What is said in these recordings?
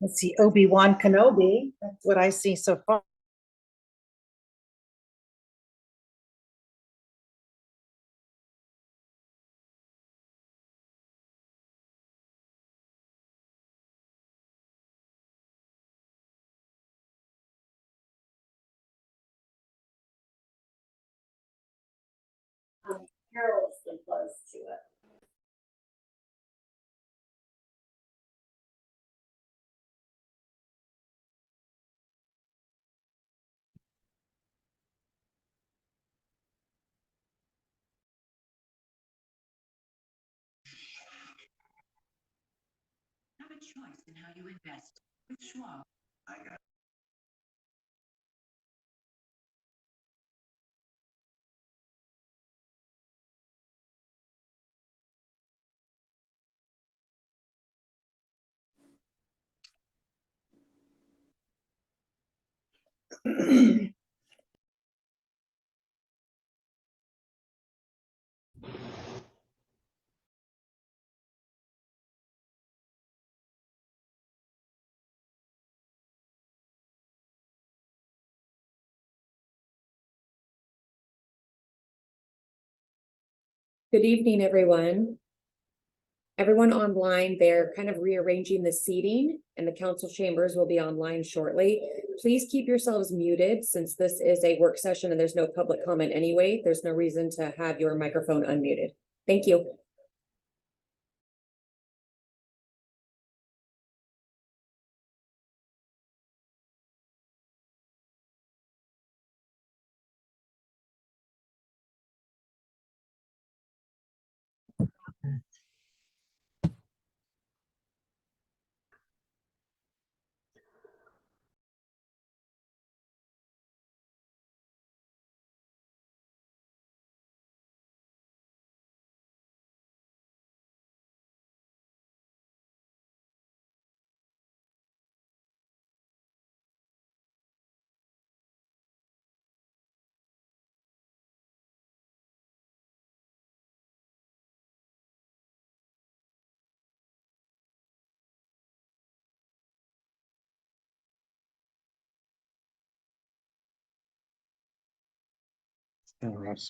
Let's see, Obi-Wan Kenobi. That's what I see so far. Perilously close to it. Have a choice in how you invest with Schwab. Good evening, everyone. Everyone online, they're kind of rearranging the seating and the council chambers will be online shortly. Please keep yourselves muted since this is a work session and there's no public comment anyway. There's no reason to have your microphone unmuted. Thank you.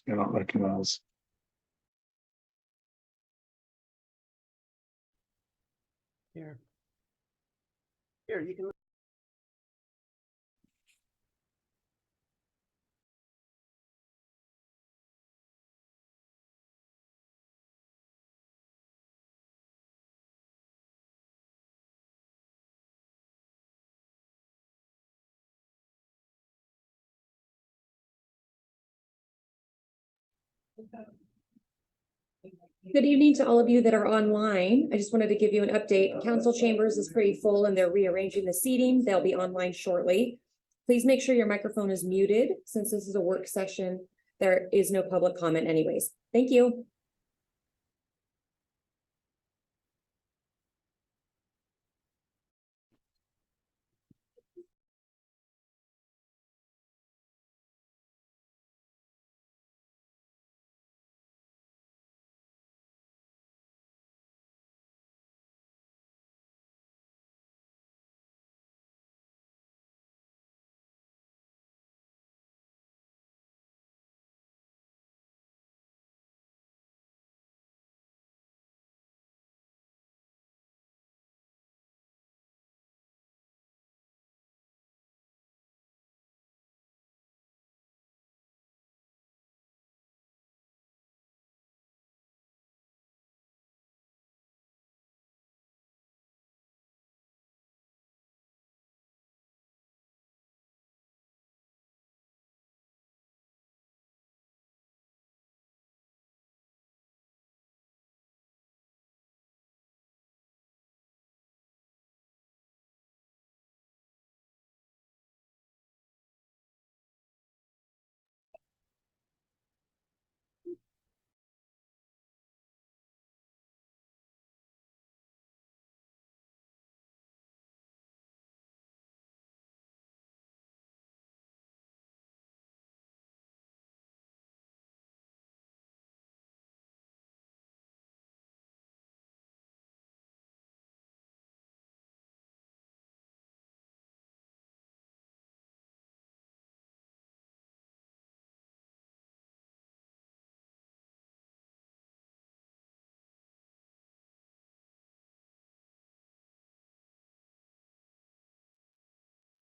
You're not recognize. Here, you can. Good evening to all of you that are online. I just wanted to give you an update. Council chambers is pretty full and they're rearranging the seating. They'll be online shortly. Please make sure your microphone is muted since this is a work session. There is no public comment anyways. Thank you.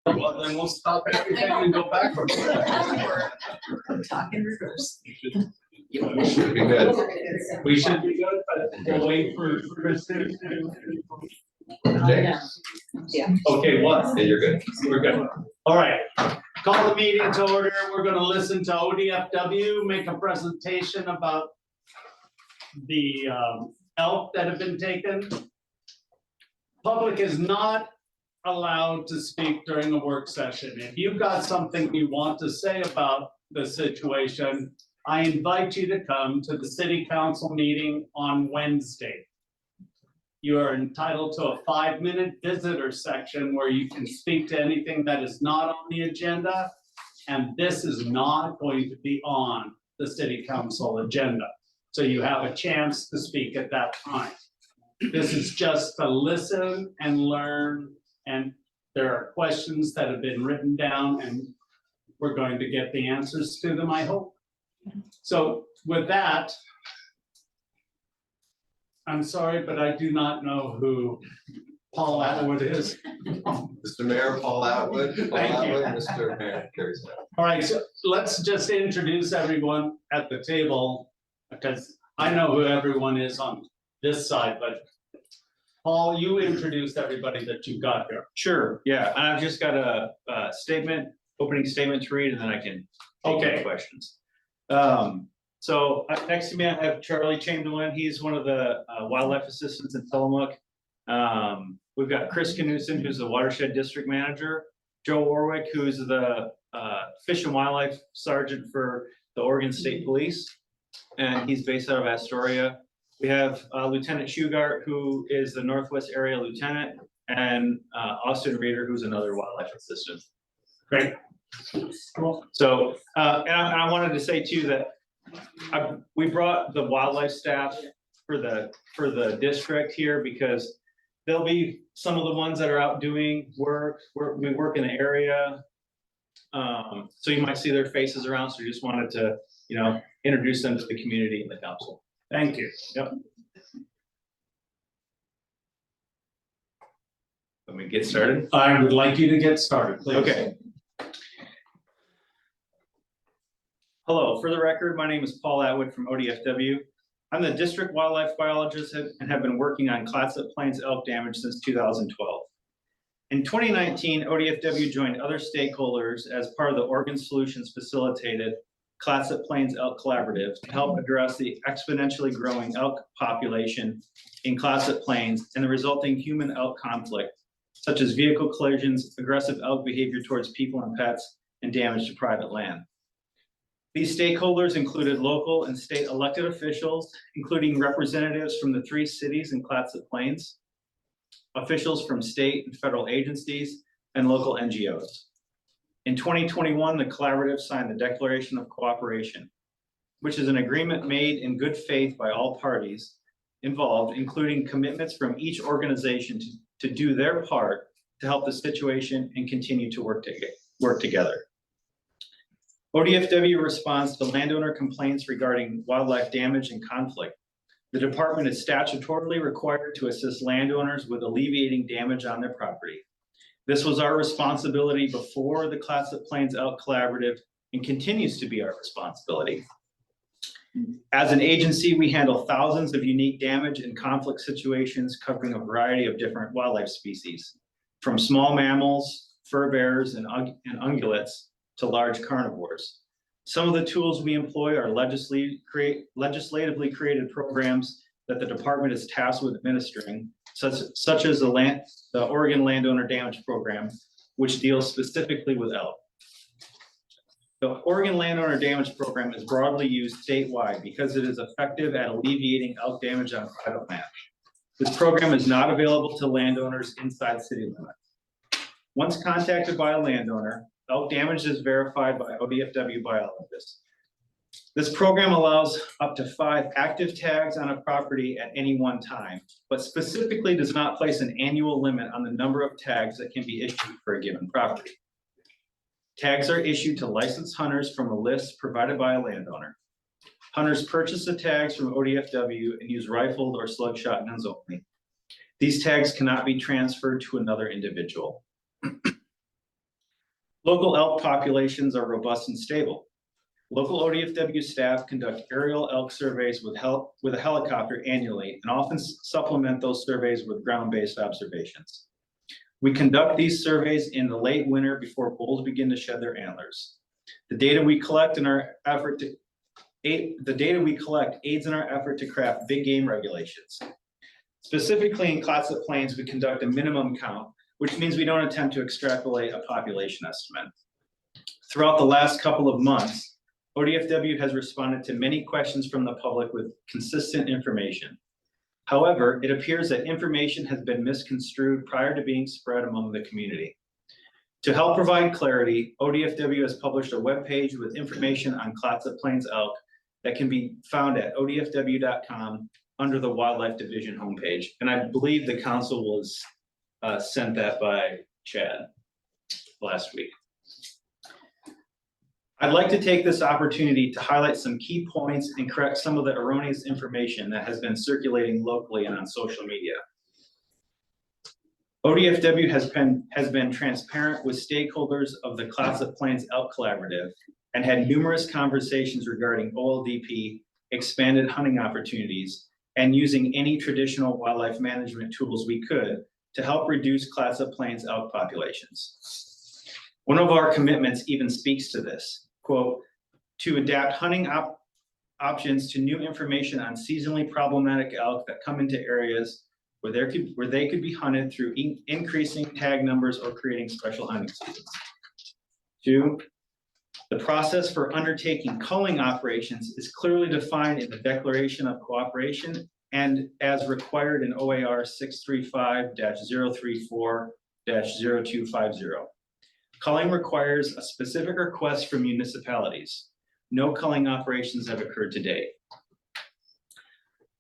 Well, then we'll stop everything and go backwards. Talk in reverse. We should be good. We should be good, but we'll wait for Kristen to. Yeah. Okay, what? Yeah, you're good. We're good. All right, call the meeting to order. We're gonna listen to ODFW make a presentation about the elk that have been taken. Public is not allowed to speak during a work session. If you've got something you want to say about the situation, I invite you to come to the city council meeting on Wednesday. You are entitled to a 5-minute visitor section where you can speak to anything that is not on the agenda. And this is not going to be on the city council agenda. So you have a chance to speak at that time. This is just to listen and learn, and there are questions that have been written down and we're going to get the answers to them, I hope. So with that, I'm sorry, but I do not know who Paul Atwood is. Mr. Mayor, Paul Atwood. Paul Thank you. Atwood, Mr. Mayor, carries that. All right, so let's just introduce everyone at the table, because I know who everyone is on this side, but Paul, you introduced everybody that you've got here. Sure, yeah, and I've just got a statement, opening statement to read, and then I can take any questions. So next to me, I have Charlie Chamberlain. He's one of the wildlife assistants in Tillamook. We've got Chris Knudsen, who's the watershed district manager. Joe Warwick, who's the fish and wildlife sergeant for the Oregon State Police, and he's based out of Astoria. We have Lieutenant Shugart, who is the Northwest Area Lieutenant, and Austin Reeder, who's another wildlife assistant. Great. So, and I wanted to say too that we brought the wildlife staff for the district here because there'll be some of the ones that are out doing work. We work in the area, so you might see their faces around. So we just wanted to, introduce them to the community and the council. Thank you. Yep. Let me get started. I would like you to get started, please. Okay. Hello, for the record, my name is Paul Atwood from ODFW. I'm the district wildlife biologist and have been working on Clatsop Plains elk damage since 2012. In 2019, ODFW joined other stakeholders as part of the Oregon Solutions facilitated Clatsop Plains Elk Collaborative to help address the exponentially growing elk population in Clatsop Plains and the resulting human elk conflict, such as vehicle collisions, aggressive elk behavior towards people and pets, and damage to private land. These stakeholders included local and state elected officials, including representatives from the 3 cities in Clatsop Plains, officials from state and federal agencies, and local NGOs. In 2021, the collaborative signed the Declaration of Cooperation, which is an agreement made in good faith by all parties involved, including commitments from each organization to do their part to help the situation and continue to work together. ODFW responds to landowner complaints regarding wildlife damage and conflict. The department is statutorily required to assist landowners with alleviating damage on their property. This was our responsibility before the Clatsop Plains Elk Collaborative and continues to be our responsibility. As an agency, we handle thousands of unique damage and conflict situations covering a variety of different wildlife species, from small mammals, fur bearers, and ungulates to large carnivores. Some of the tools we employ are legislatively created programs that the department is tasked with administering, such as the Oregon Landowner Damage Program, which deals specifically with elk. The Oregon Landowner Damage Program is broadly used statewide because it is effective at alleviating elk damage on private land. This program is not available to landowners inside city limits. Once contacted by a landowner, elk damage is verified by ODFW biologists. This program allows up to 5 active tags on a property at any one time, but specifically does not place an annual limit on the number of tags that can be issued for a given property. Tags are issued to licensed hunters from a list provided by a landowner. Hunters purchase the tags from ODFW and use rifled or slug shotguns only. These tags cannot be transferred to another individual. Local elk populations are robust and stable. Local ODFW staff conduct aerial elk surveys with a helicopter annually and often supplement those surveys with ground-based observations. We conduct these surveys in the late winter before bulls begin to shed their antlers. The data we collect aids in our effort to craft big game regulations. Specifically in Clatsop Plains, we conduct a minimum count, which means we don't attempt to extrapolate a population estimate. Throughout the last couple of months, ODFW has responded to many questions from the public with consistent information. However, it appears that information has been misconstrued prior to being spread among the community. To help provide clarity, ODFW has published a webpage with information on Clatsop Plains elk that can be found at odfw.com under the Wildlife Division homepage. And I believe the council was sent that by Chad last week. I'd like to take this opportunity to highlight some key points and correct some of the erroneous information that has been circulating locally and on social media. ODFW has been transparent with stakeholders of the Clatsop Plains Elk Collaborative and had numerous conversations regarding OLDP, expanded hunting opportunities, and using any traditional wildlife management tools we could to help reduce Clatsop Plains elk populations. One of our commitments even speaks to this, quote, to adapt hunting options to new information on seasonally problematic elk that come into areas where they could be hunted through increasing tag numbers or creating special hunting seasons. 2, the process for undertaking culling operations is clearly defined in the Declaration of Cooperation and as required in OAR 635-034-0250. Culling requires a specific request from municipalities. No culling operations have occurred to date.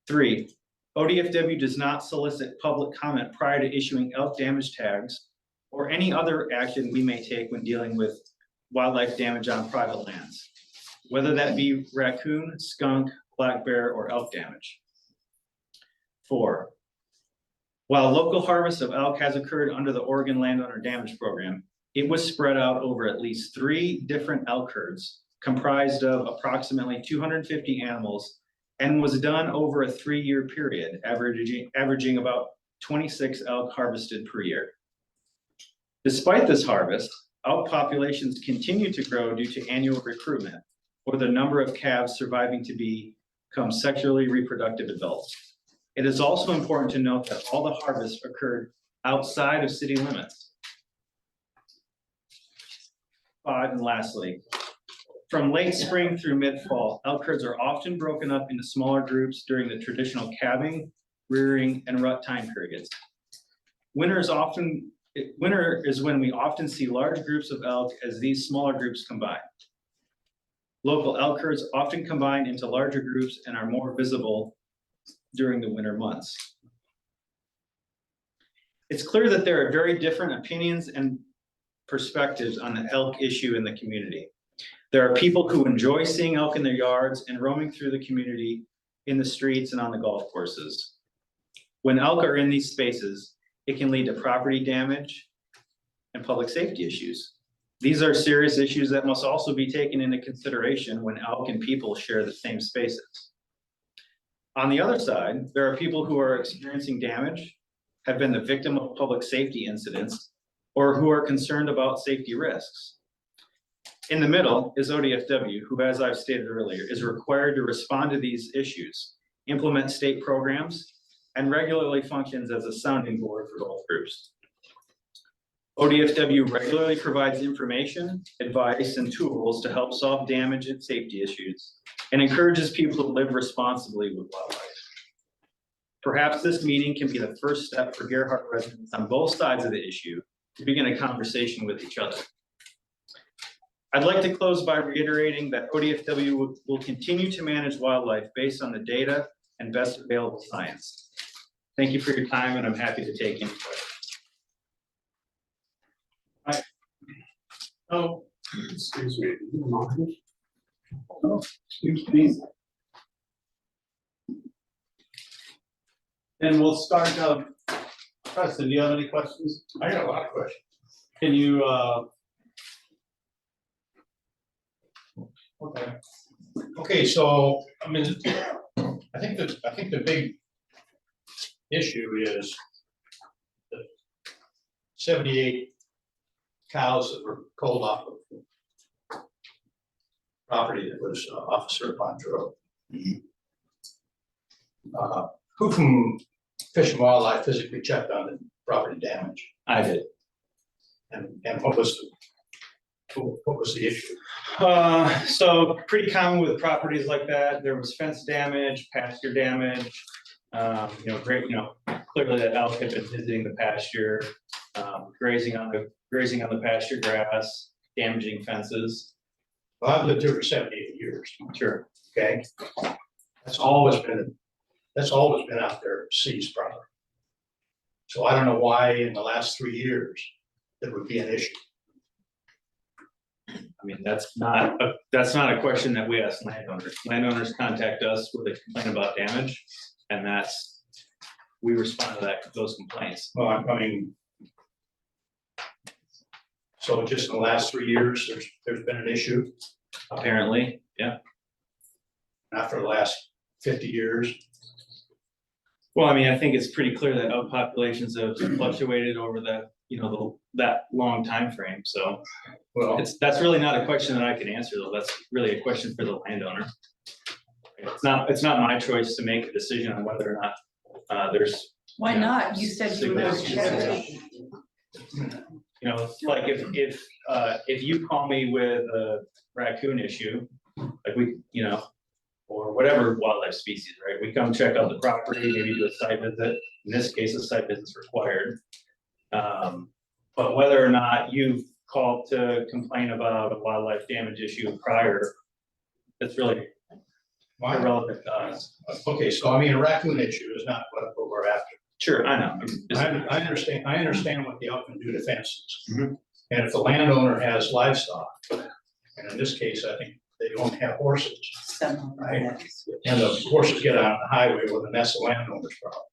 3, ODFW does not solicit public comment prior to issuing elk damage tags or any other action we may take when dealing with wildlife damage on private lands, whether that be raccoon, skunk, black bear, or elk damage. 4, while local harvest of elk has occurred under the Oregon Landowner Damage Program, it was spread out over at least 3 different elk herds comprised of approximately 250 animals and was done over a 3-year period, averaging about 26 elk harvested per year. Despite this harvest, elk populations continue to grow due to annual recruitment or the number of calves surviving to become sexually reproductive adults. It is also important to note that all the harvests occurred outside of city limits. 5, and lastly, from late spring through mid-fall, elk herds are often broken up into smaller groups during the traditional calving, rearing, and rut time periods. Winter is when we often see large groups of elk as these smaller groups combine. Local elk herds often combine into larger groups and are more visible during the winter months. It's clear that there are very different opinions and perspectives on the elk issue in the community. There are people who enjoy seeing elk in their yards and roaming through the community in the streets and on the golf courses. When elk are in these spaces, it can lead to property damage and public safety issues. These are serious issues that must also be taken into consideration when elk and people share the same spaces. On the other side, there are people who are experiencing damage, have been the victim of public safety incidents, or who are concerned about safety risks. In the middle is ODFW, who, as I've stated earlier, is required to respond to these issues, implement state programs, and regularly functions as a sounding board for both groups. ODFW regularly provides information, advice, and tools to help solve damage and safety issues, and encourages people to live responsibly with wildlife. Perhaps this meeting can be the first step for Gerhardt residents on both sides of the issue to begin a conversation with each other. I'd like to close by reiterating that ODFW will continue to manage wildlife based on the data and best available science. Thank you for your time, and I'm happy to take any questions. Oh, excuse me. Oh, excuse me. And we'll start, Preston, do you have any questions? I got a lot of questions. Can you Okay. Okay, so, I mean, I think the big issue is the 78 cows that were culled off of property that was off of Serpent Road. Who from Fish and Wildlife physically checked on the property damage? I did. And what was the issue? So pretty common with properties like that, there was fence damage, pasture damage. Clearly that elk had been visiting the pasture, grazing on the pasture grass, damaging fences. Well, I've lived here for 78 years, Sure. okay? That's always been out there seized property. So I don't know why in the last 3 years there would be an issue. I mean, that's not a question that we ask landowners. Landowners contact us with a complaint about damage, and we respond to those complaints. Well, I mean, so just in the last 3 years, there's been an issue, Apparently, yeah. not for the last 50 years. Well, I mean, I think it's pretty clear that elk populations have fluctuated over that long time frame. So Well, that's really not a question that I can answer, though. That's really a question for the landowner. It's not my choice to make a decision on whether or not there's. Why not? You said you were significant- Like if you call me with a raccoon issue, like or whatever wildlife species, right? We come check out the property, maybe do a site visit. In this case, a site visit is required. But whether or not you've called to complain about a wildlife damage issue prior, that's really irrelevant to us. okay, so I mean, a raccoon issue is not what we're after. Sure, I know. I understand what the elk can do to fences. Mhm. And if the landowner has livestock, and in this case, I think they don't have horses, right? And the horses get out on the highway, well, then that's the landowner's problem.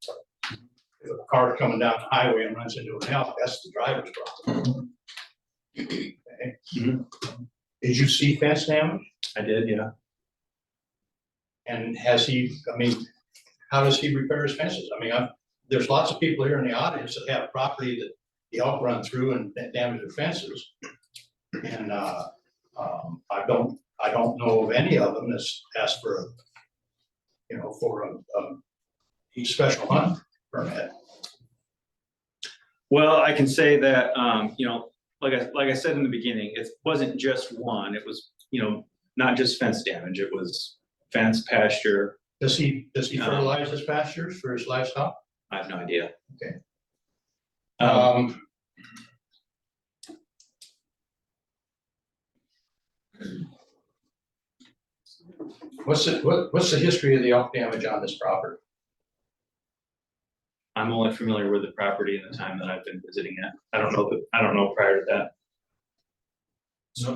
If a car coming down the highway and runs into an elk, that's the driver's problem. Okay. Mhm. Did you see fence damage? I did, yeah. And how does he repair his fences? I mean, there's lots of people here in the audience that have property that the elk run through and damage their fences. And I don't know of any of them that's asked for a special hunt permit. Well, I can say that, like I said in the beginning, it wasn't just one, it was, not just fence damage, it was fence, pasture. Does he fertilize his pastures for his livestock? I have no idea. Okay. What's the history of the elk damage on this property? I'm only familiar with the property in the time that I've been visiting it. I don't know prior to that.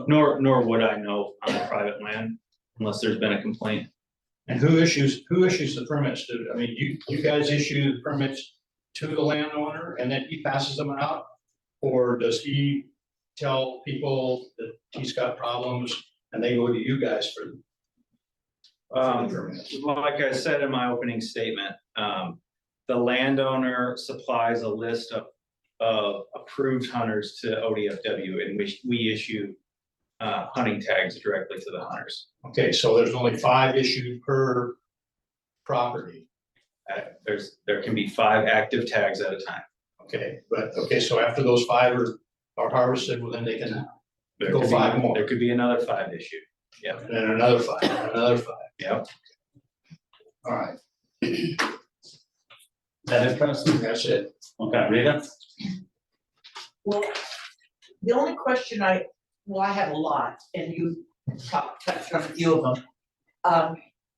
Nor would I know on the private land unless there's been a complaint. And who issues the permits to, I mean, you guys issue the permits to the landowner and then he passes them out? Or does he tell people that he's got problems and they go to you guys for the permits? Like I said in my opening statement, the landowner supplies a list of approved hunters to ODFW, in which we issue hunting tags directly to the hunters. Okay, so there's only 5 issued per property. There can be 5 active tags at a time. Okay, so after those 5 are harvested, well, then they can go 5 more. There could be another 5 issued. Yeah. And then another 5, and another 5. Yep. All right, That is Preston? that's it. Okay, Rita? Well, the only question I have a lot, and you touched on a few of them.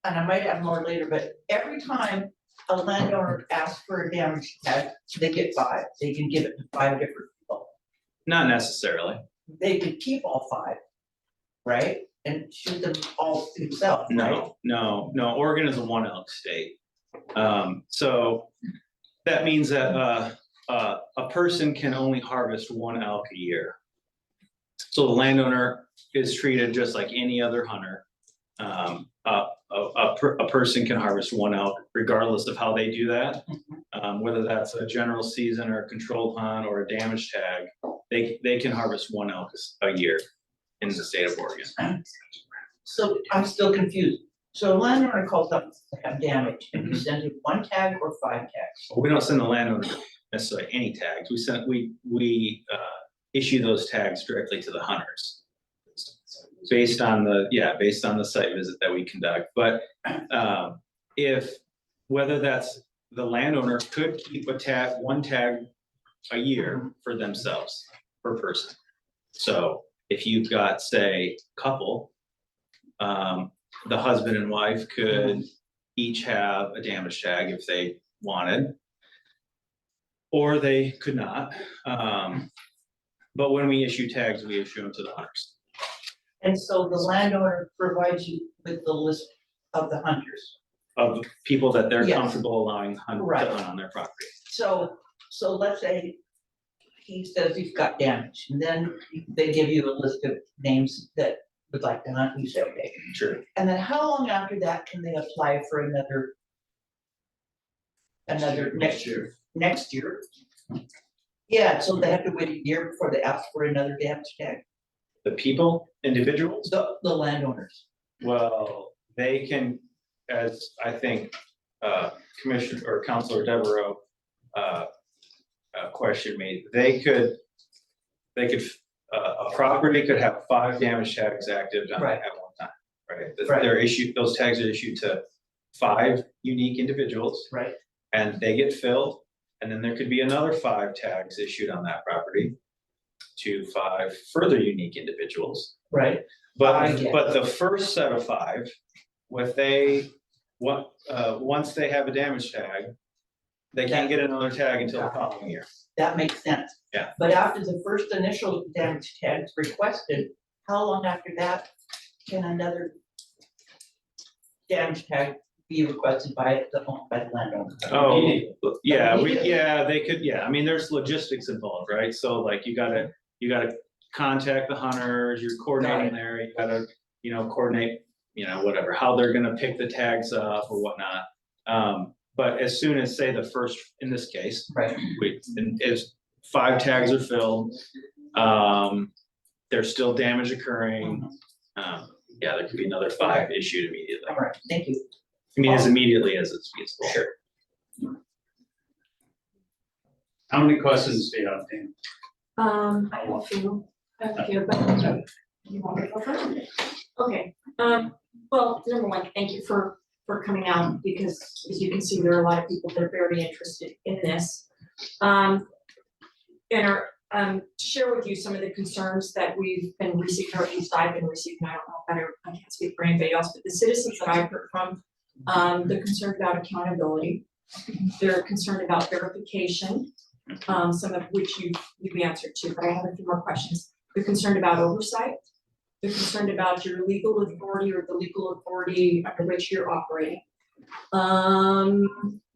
And I might have more later, but every time a landowner asks for a damage tag, they get 5. They can give it to 5 different people. Not necessarily. They could keep all 5, right? And shoot them all themselves, right? No. Oregon is a 1 elk state. So that means that a person can only harvest 1 elk a year. So the landowner is treated just like any other hunter. A person can harvest one elk regardless of how they do that. Whether that's a general season or a controlled hunt or a damage tag, they can harvest one elk a year in the state of Oregon. So I'm still confused. So a landowner calls up to have damage and you send him 1 tag or 5 tags? We don't send the landowner necessarily any tags. We issue those tags directly to the hunters. Based on the site visit that we conduct, but whether that's the landowner could keep one tag a year for themselves per person. So if you've got, say, couple, the husband and wife could each have a damage tag if they wanted, or they could not. But when we issue tags, we issue them to the hunters. And so the landowner provides you with the list of the hunters. Of people that they're Yes. comfortable allowing to hunt Right. on their property. So let's say he says he's got damage, and then they give you a list of names that would like to hunt, you say, okay. Sure. And then how long after that can they apply for another next year? Next year? Yeah, so they have to wait a year before they ask for another damage tag, The people, individuals, the landowners. well, they can, as I think, Commissioner or Counselor Devereaux, questioned me, a property could have 5 damage tags active on it Right. at one time, right? Right. They're issued, those tags are issued to 5 unique individuals. Right. And they get filled, and then there could be another 5 tags issued on that property to 5 further unique individuals. Right. I But, get but the first set of 5, once they have a damage tag, they can't get another tag until the following year. That makes sense. Yeah. But after the first initial damage tag is requested, how long after that can another damage tag be requested by the landowner? Oh, yeah, they could, I mean, there's logistics involved, right? So like you gotta contact the hunters, you're coordinating there, you gotta, coordinate, whatever, how they're gonna pick the tags up or whatnot. But as soon as, say, the first, in this case, Right. if 5 tags are filled, there's still damage occurring. There could be another 5 issued immediately. All right, thank you. I mean, as immediately as it's feasible. Sure. How many questions do you have, Dan? I have a few, but you want me to go first? Okay, well, number one, thank you for coming out, because as you can see, there are a lot of people that are very interested in this. And share with you some of the concerns that we've been receiving, or at least I've been receiving. I don't know if I can't speak for anybody else, but the citizens that I've heard from, they're concerned about accountability. They're concerned about verification, some of which you've answered to, but I have a few more questions. They're concerned about oversight. They're concerned about your legal authority or the legal authority under which you're operating.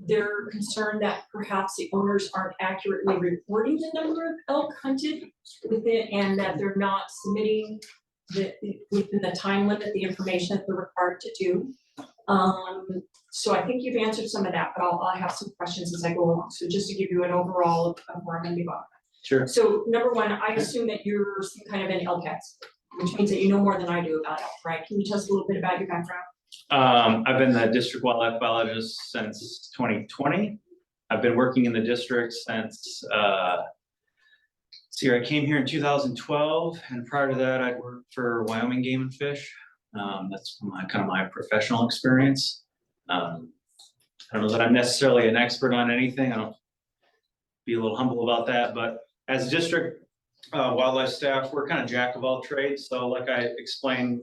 They're concerned that perhaps the owners aren't accurately reporting the number of elk hunted within, and that they're not submitting within the time limit, the information that they're required to do. So I think you've answered some of that, but I'll have some questions as I go along. So just to give you an overall of where I'm gonna be going. Sure. So number one, I assume that you're some kind of an elk expert, which means that you know more than I do about elk, right? Can you tell us a little bit about your background? I've been the district wildlife biologist since 2020. I've been working in the district since, I came here in 2012, and prior to that, I'd worked for Wyoming Game and Fish. That's my professional experience. I don't know that I'm necessarily an expert on anything. I'll be a little humble about that, but as district wildlife staff, we're kind of jack of all trades. So like I explained,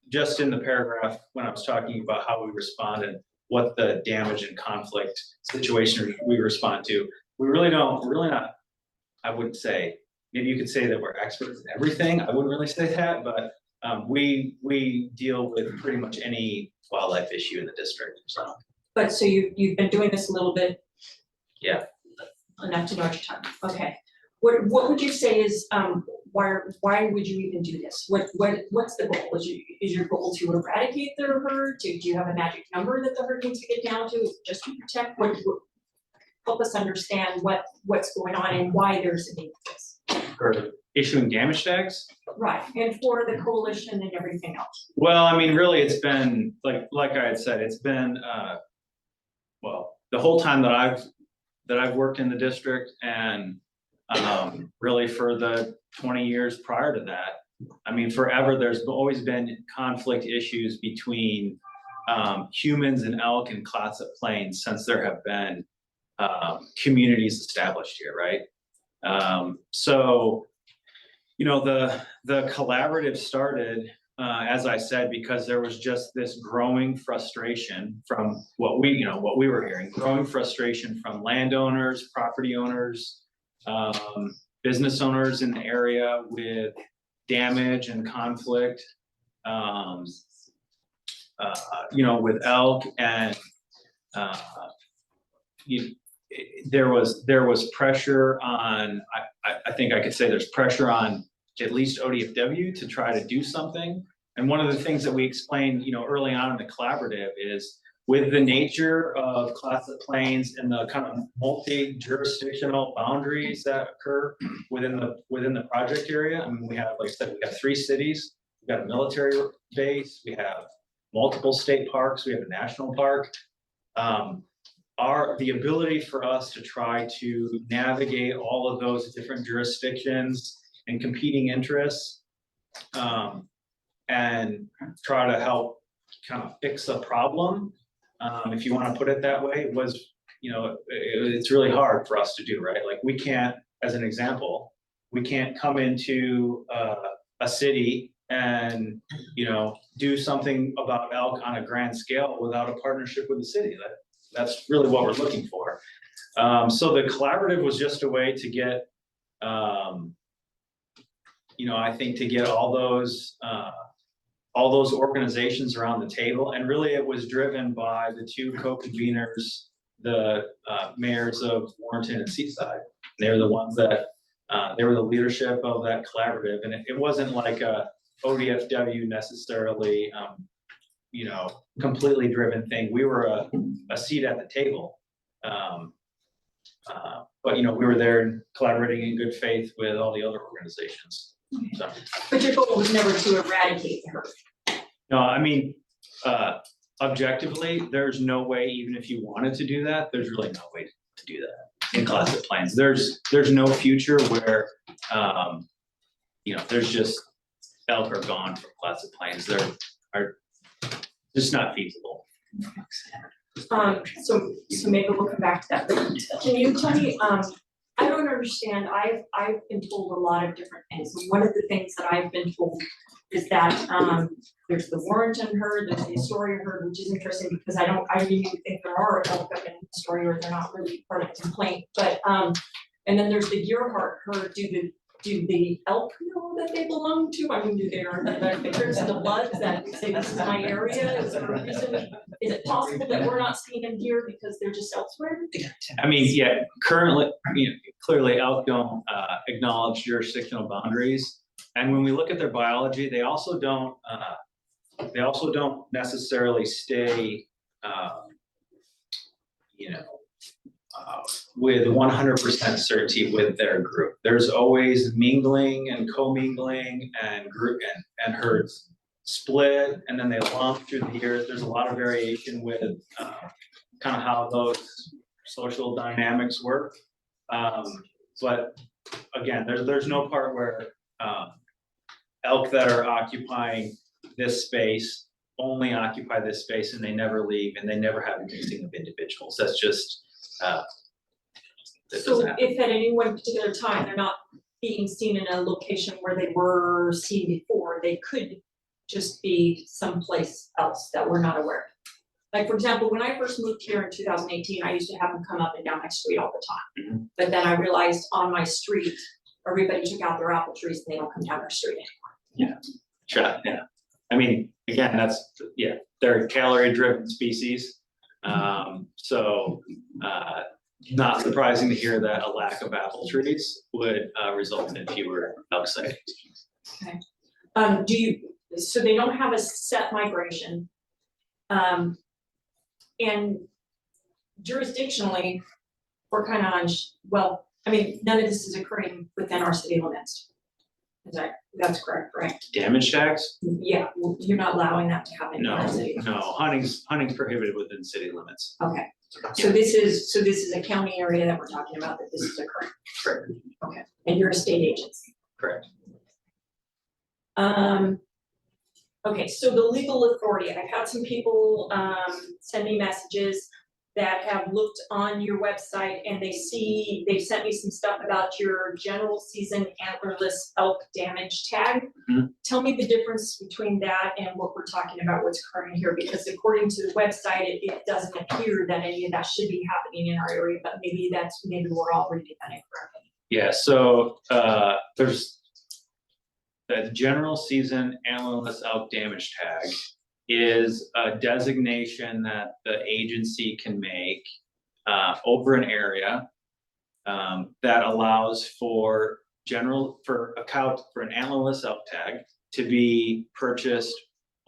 just in the paragraph when I was talking about how we respond and what the damage and conflict situation we respond to, we're really not, I wouldn't say, maybe you could say that we're experts in everything. I wouldn't really say that, but we deal with pretty much any wildlife issue in the district, so. But so you've been doing this a little bit. Yeah. Enough to know what you're talking about. Okay. What would you say is, why would you even do this? What's the goal? Is your goal to eradicate the herd? Do you have a magic number that the herd needs to get down to, just to protect? Help us understand what's going on and why there's a need for this. For issuing damage tags? Right, and for the coalition and everything else. Well, I mean, really, it's been, like I had said, it's been, well, the whole time that I've worked in the district, and really for the 20 years prior to that. I mean, forever, there's always been conflict issues between humans and elk and Clatsop Plains since there have been communities established here, right? So, you know, the collaborative started, as I said, because there was just this growing frustration from what we were hearing, growing frustration from landowners, property owners, business owners in the area with damage and conflict, you know, with elk, and there was pressure on, I think I could say there's pressure on at least ODFW to try to do something. And one of the things that we explained, you know, early on in the collaborative is, with the nature of Clatsop Plains and the kind of multi-jurisdictional boundaries that occur within the project area. I mean, we have, like I said, we have 3 cities, we've got a military base, we have multiple state parks, we have a national park. The ability for us to try to navigate all of those different jurisdictions and competing interests, and try to help kind of fix a problem, if you want to put it that way, was, you know, it's really hard for us to do, right? Like, we can't, as an example, we can't come into a city and, you know, do something about elk on a grand scale without a partnership with the city. That's really what we're looking for. So the collaborative was just a way to get, you know, I think to get all those organizations around the table. And really, it was driven by the 2 co-conveners, the mayors of Warrenton and Seaside. They're the ones that, they were the leadership of that collaborative. And it wasn't like a ODFW necessarily, you know, completely driven thing. We were a seat at the table. But, you know, we were there collaborating in good faith with all the other organizations. So. But your goal was never to eradicate the herd. No, I mean, objectively, there's no way, even if you wanted to do that, there's really no way to do that in Clatsop Plains. There's no future where, you know, there's just elk are gone from Clatsop Plains. They're just not feasible. So maybe we'll come back to that, but can you tell me, I don't understand, I've been told a lot of different things, and one of the things that I've been told is that, there's the Warrenton herd, there's the Astoria herd, which is interesting because I didn't even think there are elk up in Astoria, or they're not really part of the complaint, but, and then there's the Gearhart herd. Do the elk know that they belong to? I mean, do they are the fingers and the bloods that say this is my area? Is there a reason? Is it possible that we're not seeing them here because they're just elsewhere? I mean, yeah, currently, you know, clearly elk don't acknowledge jurisdictional boundaries. And when we look at their biology, they also don't necessarily stay, you know, with 100% certainty with their group. There's always mingling and commingling, and group and herds split, and then they lump through the years. There's a lot of variation with kind of how those social dynamics work. But again, there's no part where elk that are occupying this space only occupy this space and they never leave, and they never have a mixing of individuals. That's just So if at any one particular time they're not being seen in a location where they were seen before, they could just be someplace else that we're not aware of. Like, for example, when I first moved here in 2018, I used to have them come up and down my street all the time. But then I realized on my street, everybody took out their apple trees and they don't come down our street anymore. Yeah, sure, yeah. I mean, again, they're calorie-driven species. So not surprising to hear that a lack of apple trees would result in fewer elk sightings. So they don't have a set migration. And jurisdictionally, we're kind of well, I mean, none of this is occurring within our city limits. That's correct, right? Damage tax? Yeah, you're not allowing that to happen in No, our city. no, hunting's prohibited within city limits. Okay, so this is a county area that we're talking about that this is occurring. Correct. Okay, and you're a state agency. Correct. Okay, so the legal authority, I've had some people send me messages that have looked on your website and they've sent me some stuff about your general season antlerless elk damage tag. Mhm. Tell me the difference between that and what we're talking about, what's occurring here, because according to the website, it doesn't appear that any of that should be happening in our area, but maybe we're all reading that incorrectly. Yeah, so there's the general season antlerless elk damage tag is a designation that the agency can make over an area that allows for a cow, for an antlerless elk tag to be purchased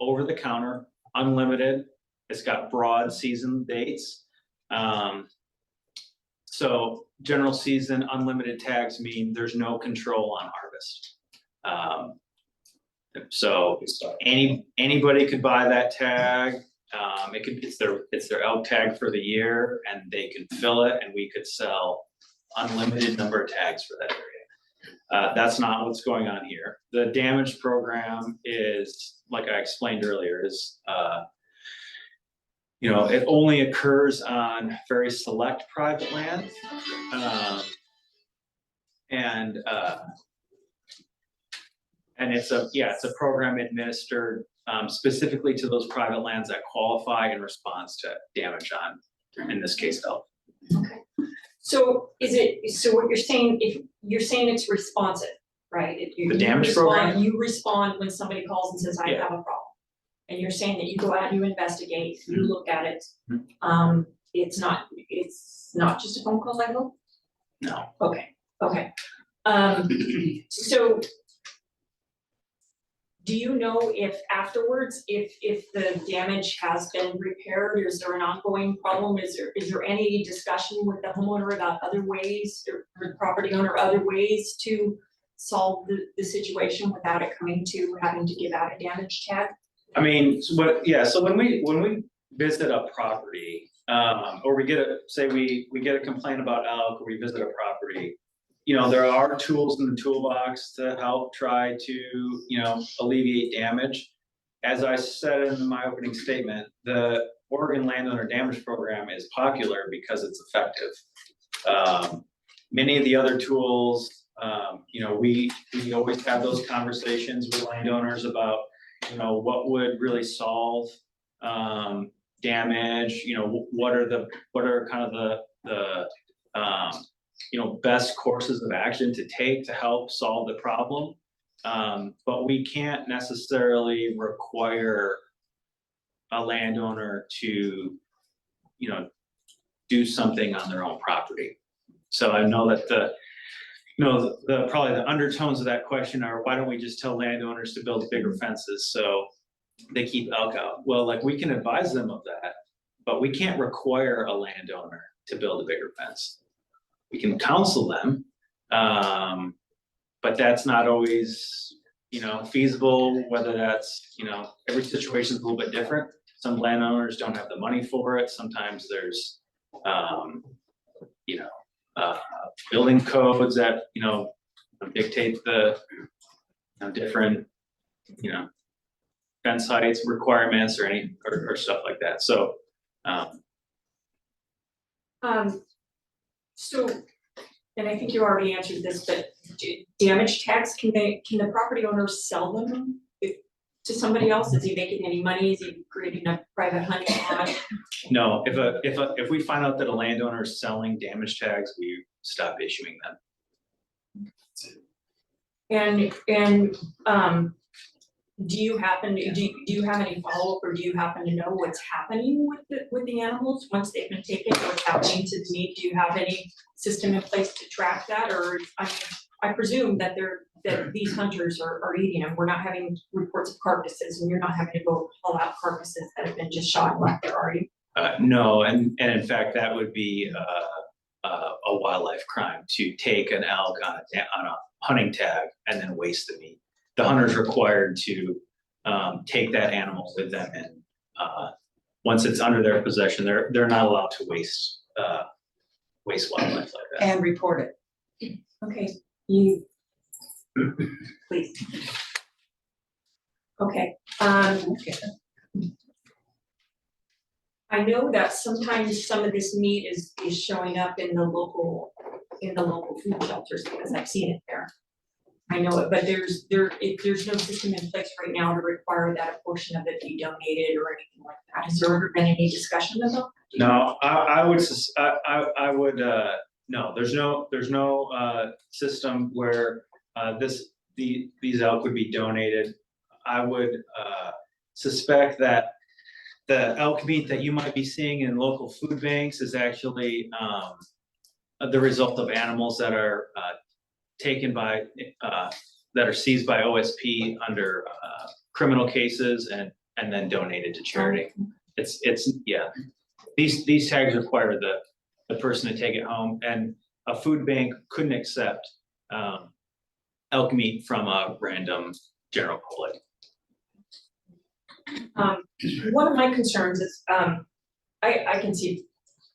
over the counter, unlimited. It's got broad season dates. So general season unlimited tags mean there's no control on harvest. So anybody could buy that tag. It's their elk tag for the year, and they can fill it, and we could sell unlimited number of tags for that area. That's not what's going on here. The damage program is, like I explained earlier, it only occurs on very select private lands. And it's a program administered specifically to those private lands that qualify in response to damage on, in this case, elk. Okay, so what you're saying, if you're saying it's responsive, right? The damage program? You respond when somebody calls and says, I have a problem. And you're saying that you go out, you investigate, you look at it. It's not just a phone call, I hope? No. Okay. So do you know if afterwards, if the damage has been repaired, is there an ongoing problem? Is there any discussion with the homeowner about other ways, or the property owner, other ways to solve the situation without it coming to having to give out a damage tag? I mean, so when we visit a property, or we get a complaint about elk, or we visit a property, there are tools in the toolbox to help try to, alleviate damage. As I said in my opening statement, the Oregon Landowner Damage Program is popular because it's effective. Many of the other tools, we always have those conversations with landowners about, what would really solve damage, what are kind of the best courses of action to take to help solve the problem. But we can't necessarily require a landowner to, do something on their own property. So I know that probably the undertones of that question are, why don't we just tell landowners to build bigger fences so they keep elk out? Well, we can advise them of that, but we can't require a landowner to build a bigger fence. We can counsel them, but that's not always, feasible, whether that's, every situation is a little bit different. Some landowners don't have the money for it. Sometimes there's, building codes that, dictate the different, fence heights requirements or stuff like that. So, So, and I think you already answered this, but damage tags, can the property owner sell them to somebody else? Is he making any money? Is he creating a private hunting lodge? no, if we find out that a landowner is selling damage tags, we stop issuing them. And do you happen, do you have any follow-up, or do you happen to know what's happening with the animals once they've been taken? What's happening to the meat? Do you have any system in place to track that? Or, I mean, I presume that these hunters are eating them. We're not having reports of carcasses, and you're not having to go pull out carcasses that have been just shot and left there, are you? No, and in fact, that would be a wildlife crime to take an elk on a hunting tag and then waste the meat. The hunter's required to take that animal with them, and once it's under their possession, they're not allowed to waste wildlife like that. And report it. Okay, you. Please. Okay, I know that sometimes some of this meat is showing up in the local food shelters, because I've seen it there. I know it, but there's no system in place right now to require that a portion of it be donated or anything like that. Has there ever been any discussion about that? No, I would, no, there's no system where these elk would be donated. I would suspect that the elk meat that you might be seeing in local food banks is actually the result of animals that are taken by, that are seized by OSP under criminal cases and then donated to charity. It's, yeah, these tags require the person to take it home, and a food bank couldn't accept elk meat from a random general public. One of my concerns is, I can see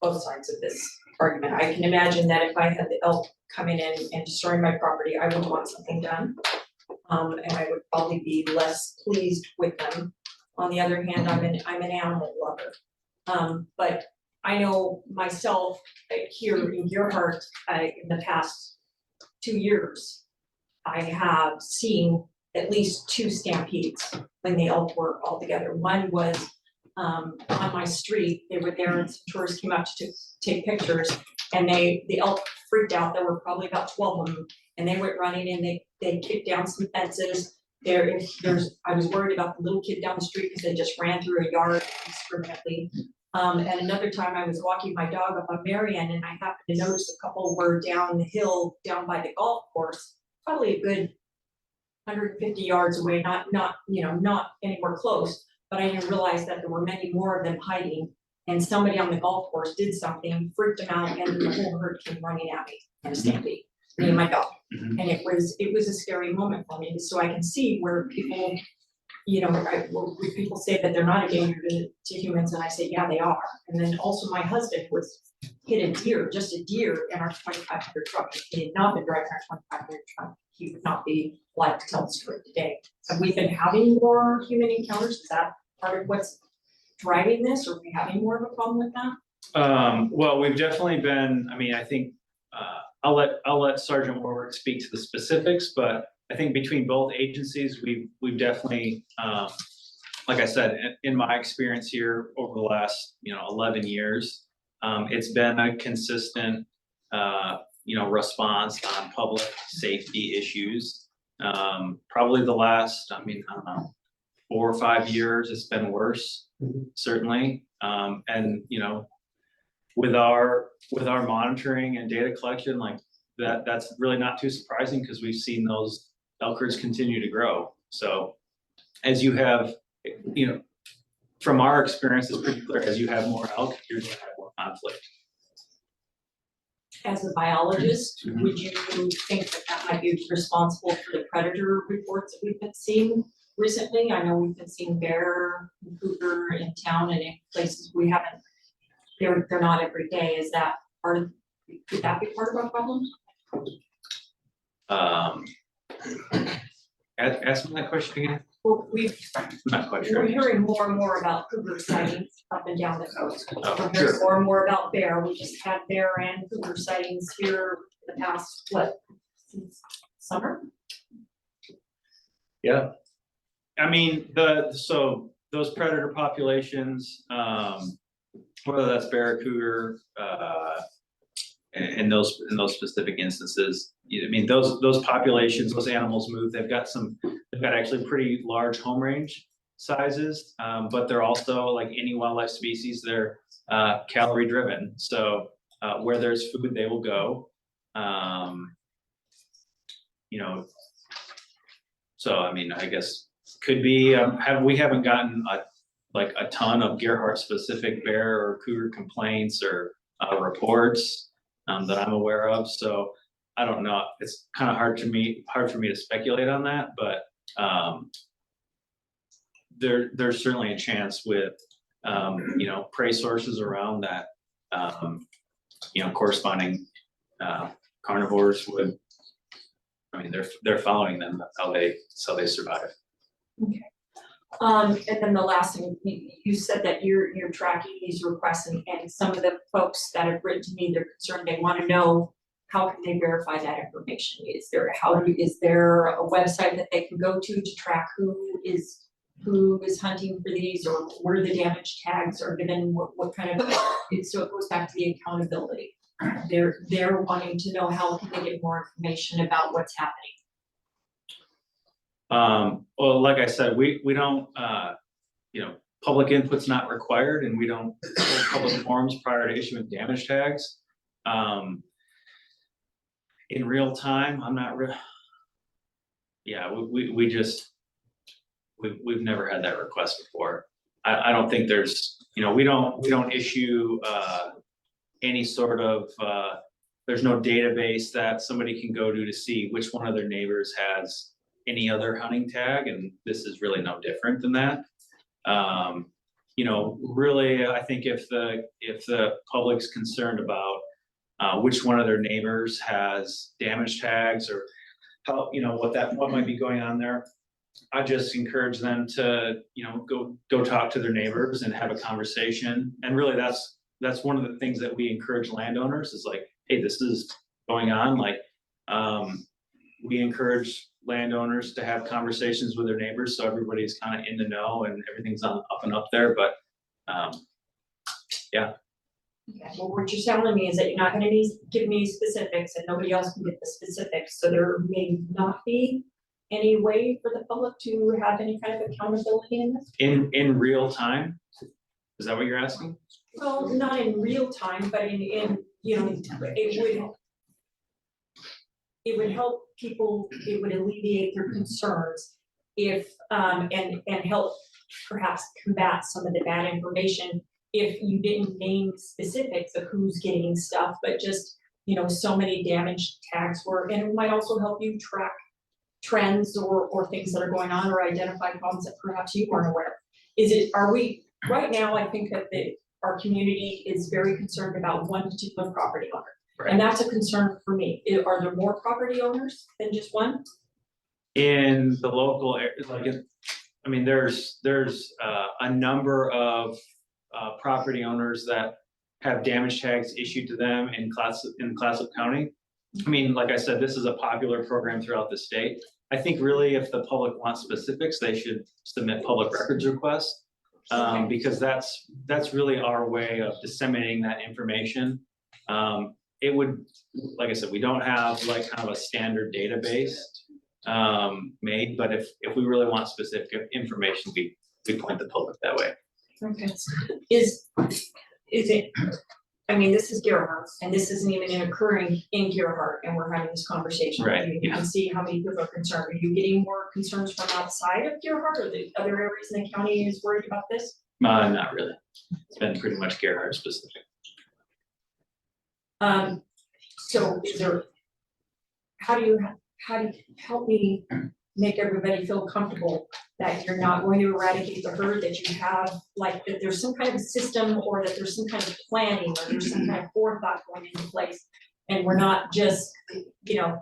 both sides of this argument. I can imagine that if I had the elk coming in and destroying my property, I would want something done. And I would probably be less pleased with them. On the other hand, I'm an animal lover. But I know myself here in Gerhart, in the past 2 years, I have seen at least 2 stampedes when the elk were all together. One was on my street. They were there and some tourists came out to take pictures, and the elk freaked out. There were probably about 12 of them, and they went running and they kicked down some fences. I was worried about the little kid down the street because they just ran through a yard indiscriminately. And another time I was walking my dog up on Marion, and I happened to notice a couple were down the hill down by the golf course, probably a good 150 yards away, not anywhere close, but I didn't realize that there were many more of them hiding, and somebody on the golf course did something, freaked them out, and the whole herd came running at me in a stampede, me and my dog. And it was a scary moment for me, so I can see where people, where people say that they're not a danger to humans, and I say, yeah, they are. And then also my husband hit just a deer in our 2500 truck. If he had not been driving our 2500 truck, he would not be alive to tell the story today. Have we been having more human encounters? Is that part of what's driving this, or are we having more of a problem with that? Well, we've definitely been, I mean, I think, I'll let Sergeant Warwick speak to the specifics, but I think between both agencies, we've definitely, like I said, in my experience here over the last, 11 years, it's been a consistent, response on public safety issues. Probably the last, I don't know, 4 or 5 years, it's been worse, certainly. And, with our monitoring and data collection, like that's really not too surprising, because we've seen those elk herds continue to grow. So as you have, from our experience, it's pretty clear, as you have more elk, you're gonna have more conflict. As a biologist, would you think that might be responsible for the predator reports that we've been seeing recently? I know we've been seeing bear and cougar in town and in places we haven't. They're not every day. Is that could that be part of our problem? Ask me that question again. Well, I'm not quite sure. we're hearing more and more about cougar sightings up and down the coast. Oh, We're hearing sure. more and more about bear. We just had bear and cougar sightings here the past, since summer? Yeah. I mean, so those predator populations, whether that's bear, cougar, in those specific instances, I mean, those populations, those animals move. They've got some they've got actually pretty large home range sizes, but they're also, like any wildlife species, they're calorie driven. So where there's food, they will go. You know, so I mean, I guess could be, we haven't gotten a ton of Gerhardt specific bear or cougar complaints or reports that I'm aware of. So I don't know. It's kind of hard for me to speculate on that, but there's certainly a chance with you know, prey sources around that, you know, corresponding carnivores would, I mean, they're following them. That's how they survive. Okay. And then the last thing, you said that you're tracking these requests, and some of the folks that have written to me, they're concerned, they want to know how can they verify that information? Is there a website that they can go to track who is hunting for these, or where the damage tags are given, what kind of, so it goes back to the accountability. They're wanting to know how can they get more information about what's happening. Well, like I said, we don't, you know, public input's not required, and we don't hold public forums prior to issuing damage tags. In real time, I'm not real. Yeah, we've never had that request before. I don't think there's, you know, we don't issue any sort of, there's no database that somebody can go to see which one of their neighbors has any other hunting tag, and this is really no different than that. You know, really, I think if the public's concerned about which one of their neighbors has damage tags, or how, you know, what might be going on there, I just encourage them to, you know, go talk to their neighbors and have a conversation. And really, that's one of the things that we encourage landowners is like, hey, this is going on. Like, we encourage landowners to have conversations with their neighbors, so everybody's kind of in the know and everything's up and up there. But yeah. Okay, well, what you're telling me is that you're not gonna give me specifics, and nobody else can get the specifics, so there may not be any way for the public to have any kind of accountability in this? In real time? Is that what you're asking? Well, not in real time, but in you know, it would help people, it would alleviate their concerns if, and help perhaps combat some of the bad information if you didn't name specifics of who's getting stuff, but just, you know, so many damage tags were, and it might also help you track trends or things that are going on, or identify problems that perhaps you weren't aware of. Are we, right now, I think that our community is very concerned about one particular property owner. Right. And that's a concern for me. Are there more property owners than just one? In the local area, like, I mean, there's a number of property owners that have damage tags issued to them in Clatsop County. I mean, like I said, this is a popular program throughout the state. I think really if the public wants specifics, they should submit public records requests. Because that's really our way of disseminating that information. It would, like I said, we don't have like kind of a standard database made, but if we really want specific information, we point the public that way. Okay. Is it, I mean, this is Gerhardt, and this isn't even occurring in Gerhardt, and we're having this conversation. Right, You can see how many people are concerned. Are you getting more concerns from outside of Gerhardt, or the other areas in the county is worried about this? Not really. It's been pretty much Gerhardt specific. So is there, how do you help me make everybody feel comfortable that you're not going to eradicate the herd, that you have, like, that there's some kind of system, or that there's some kind of planning, or there's some kind of forethought going into place, and we're not just, you know,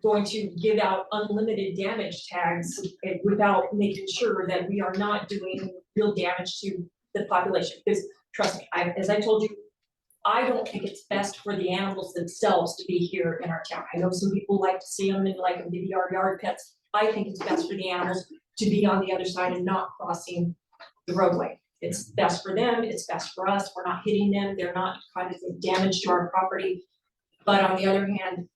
going to give out unlimited damage tags without making sure that we are not doing real damage to the population? Because trust me, as I told you, I don't think it's best for the animals themselves to be here in our town. I know some people like to see them and like them to be our yard pets. I think it's best for the animals to be on the other side and not crossing the roadway. It's best for them, it's best for us, we're not hitting them, they're not causing damage to our property. But on the other hand,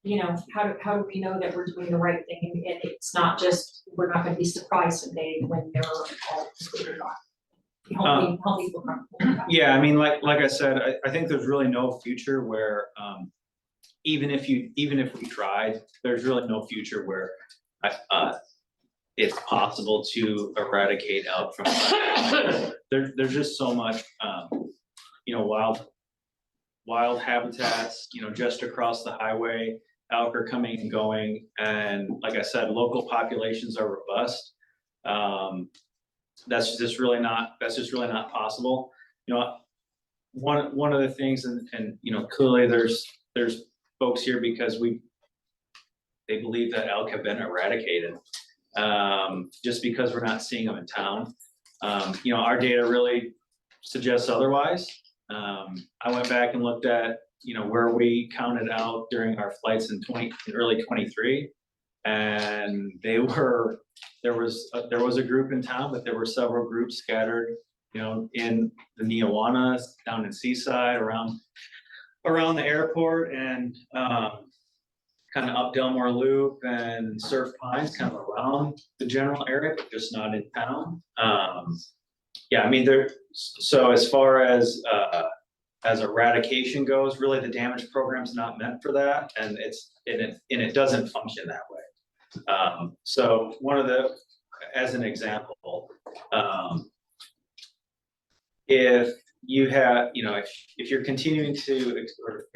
you know, how do we know that we're doing the right thing, and it's not just we're not gonna be surprised when they're all completed on. Help me feel comfortable with that. Yeah, I mean, like I said, I think there's really no future where, even if we tried, there's really no future where, it's possible to eradicate elk from. There's just so much, wild habitats, just across the highway. Elk are coming and going, and like I said, local populations are robust. That's just really not possible. One of the things, and clearly there's folks here because they believe that elk have been eradicated. Just because we're not seeing them in town. Our data really suggests otherwise. I went back and looked at, where we counted out during our flights in early 23. And there was a group in town, but there were several groups scattered, in the Neowana, down in Seaside, around the airport, and kind of up Delmore Loop and Surf Pines, kind of around the general area, but just not in town. Yeah, I mean, so as far as eradication goes, really the damage program's not meant for that, and it doesn't function that way. So as an example, if you have, if you're continuing to,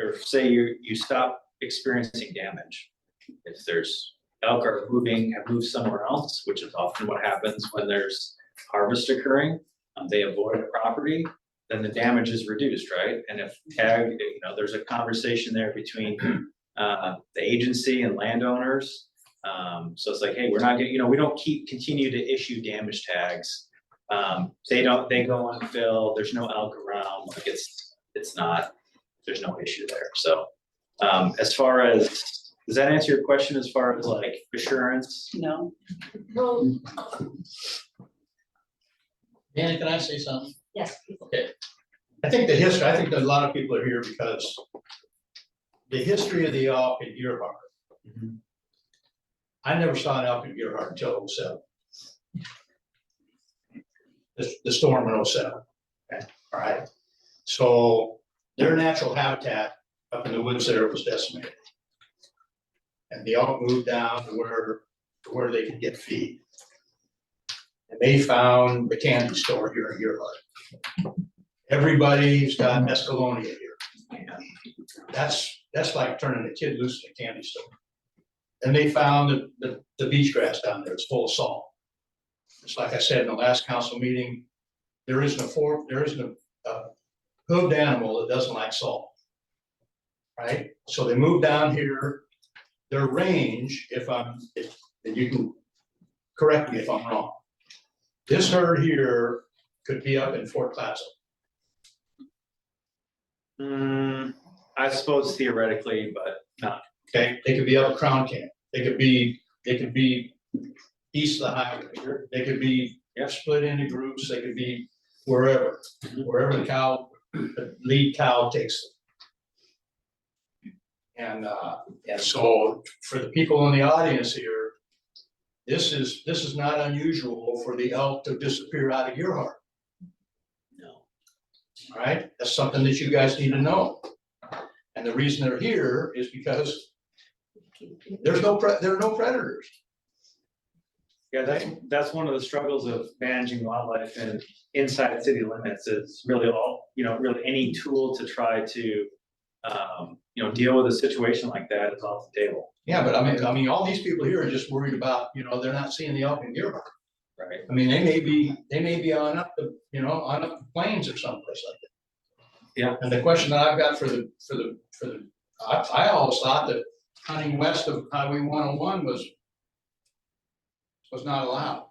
or say you stop experiencing damage, if there's elk have moved somewhere else, which is often what happens when there's harvest occurring, they avoid a property, then the damage is reduced, right? And if there's a conversation there between the agency and landowners. So it's like, hey, we're not getting, we don't continue to issue damage tags. They go unfilled, there's no elk around, like there's no issue there. So as far as, does that answer your question as far as like assurance? No. Well, Danny, can I say something? yes. Okay. I think that a lot of people are here because the history of the elk in Gerhardt. I never saw an elk in Gerhardt until 07. The storm in 07. Okay. All right. So their natural habitat up in the woods there was decimated. And the elk moved down to where they could get feed. And they found the candy store here in Gerhardt. Everybody's got Mescalonia here. That's like turning a kid loose in a candy store. And they found the beach grass down there, it's full of salt. Just like I said in the last council meeting, there isn't a hooved animal that doesn't like salt. Right? So they moved down here. Their range, and you can correct me if I'm wrong. This herd here could be up in Fort Clatsop. I suppose theoretically, but not. Okay, they could be up at Crown Camp. They could be east of the highway. They could be split into groups. They could be wherever the lead cow takes them. And so for the people in the audience here, this is not unusual for the elk to disappear out of your heart. No. All right, that's something that you guys need to know. And the reason they're here is because there are no predators. Yeah, that's one of the struggles of managing wildlife and inside city limits is really really any tool to try to, deal with a situation like that is off the table. Yeah, but I mean, all these people here are just worried about, they're not seeing the elk in Gerhardt. Right. I mean, they may be on up the plains or someplace like that. Yeah. And the question that I've got I always thought that hunting west of Highway 101 was not allowed.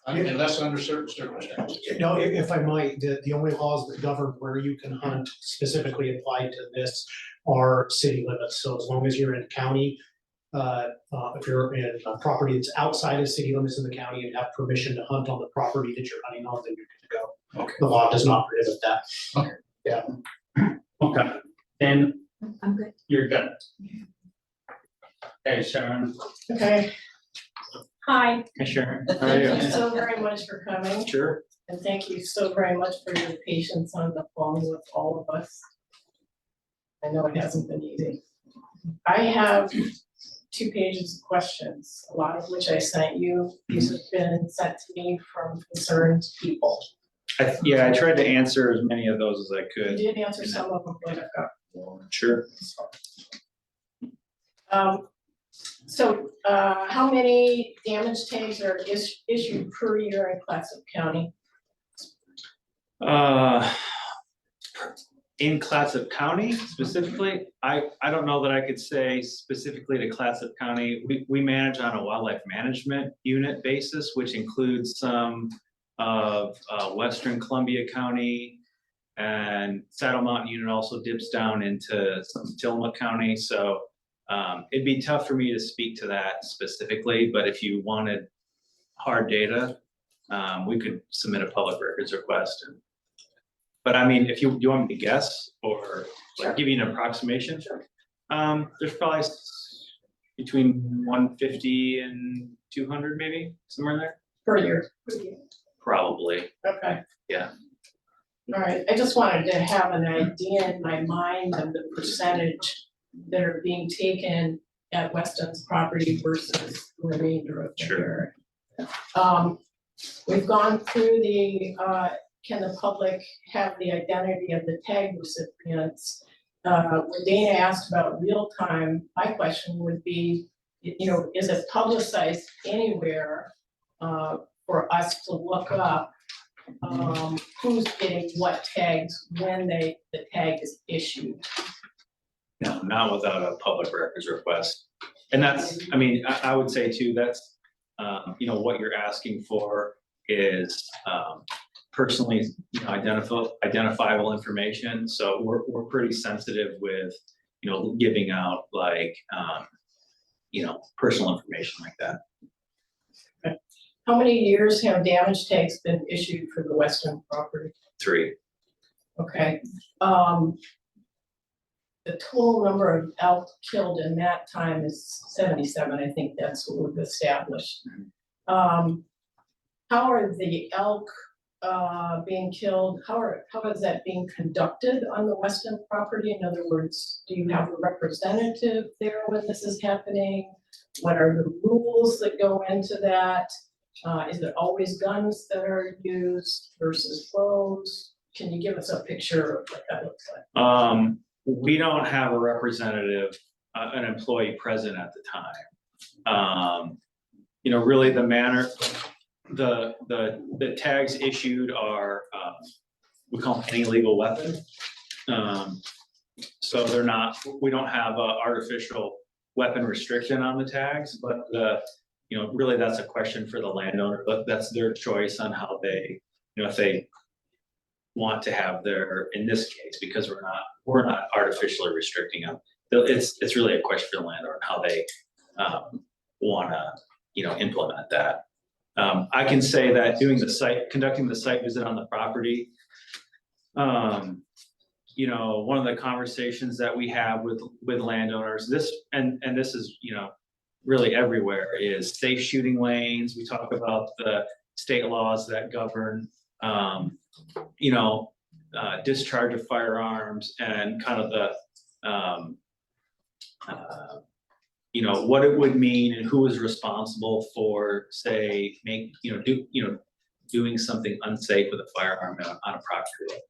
I mean, unless under certain circumstances. If I might, the only laws that govern where you can hunt specifically applied to this are city limits. So as long as you're in county, if you're in a property that's outside of city limits in the county and have permission to hunt on the property that you're hunting on, then you're good to go. Okay. The law does not prohibit that. Okay. Yeah. Okay, and I'm good. you're good. Hey, Sharon. Okay. Hi, Hi, Sharon. How are thank you you? so very much for coming, Sure. and thank you so very much for your patience on the phone with all of us. I know it hasn't been easy. I have 2 pages of questions, a lot of which I sent you. These have been sent to me from concerned people. Yeah, I tried to answer as many of those as I You could. did answer some of them, but I've got more. Sure. How many damage tags are issued per year in Clatsop County? In Clatsop County specifically, I don't know that I could say specifically to Clatsop County. We manage on a wildlife management unit basis, which includes some of Western Columbia County, and Saddle Mountain unit also dips down into some Tillamook County. So it'd be tough for me to speak to that specifically, but if you wanted hard data, we could submit a public records request. But I mean, if you, do you want me to guess or like give you an approximation? There's probably between 150 and 200 maybe, somewhere there, Per year? probably. Okay. Yeah. All right, I just wanted to have an idea in my mind of the percentage that are being taken at Weston's property versus the remainder of the Sure. area. We've gone through the, can the public have the identity of the tag recipients? When Dana asked about real time, my question would be, is it publicized anywhere for us to look up who's getting what tags when the tag is issued? No, not without a public records request. And that's, I mean, I would say too, that's, what you're asking for is personally identifiable information. So we're pretty sensitive with, giving out like, personal information like that. How many years have damage tags been issued for the Weston property? 3. Okay. The total number of elk killed in that time is 77. I think that's what we've established. How are the elk being killed? How is that being conducted on the Weston property? In other words, do you have a representative there when this is happening? What are the rules that go into that? Is it always guns that are used versus bows? Can you give us a picture of what that looks like? We don't have a representative, an employee present at the time. Really the manner, the tags issued are, we call them any legal weapon. So they're not, we don't have a artificial weapon restriction on the tags, but really that's a question for the landowner, but that's their choice on how they, if they want to have their, in this case, because we're not artificially restricting them. It's really a question for the landowner on how they wanna, implement that. I can say that conducting the site visit on the property, one of the conversations that we have with landowners, this is, really everywhere, is safe shooting lanes. We talk about the state laws that govern, discharge of firearms and kind of the, what it would mean and who is responsible for, say, doing something unsafe with a firearm on a property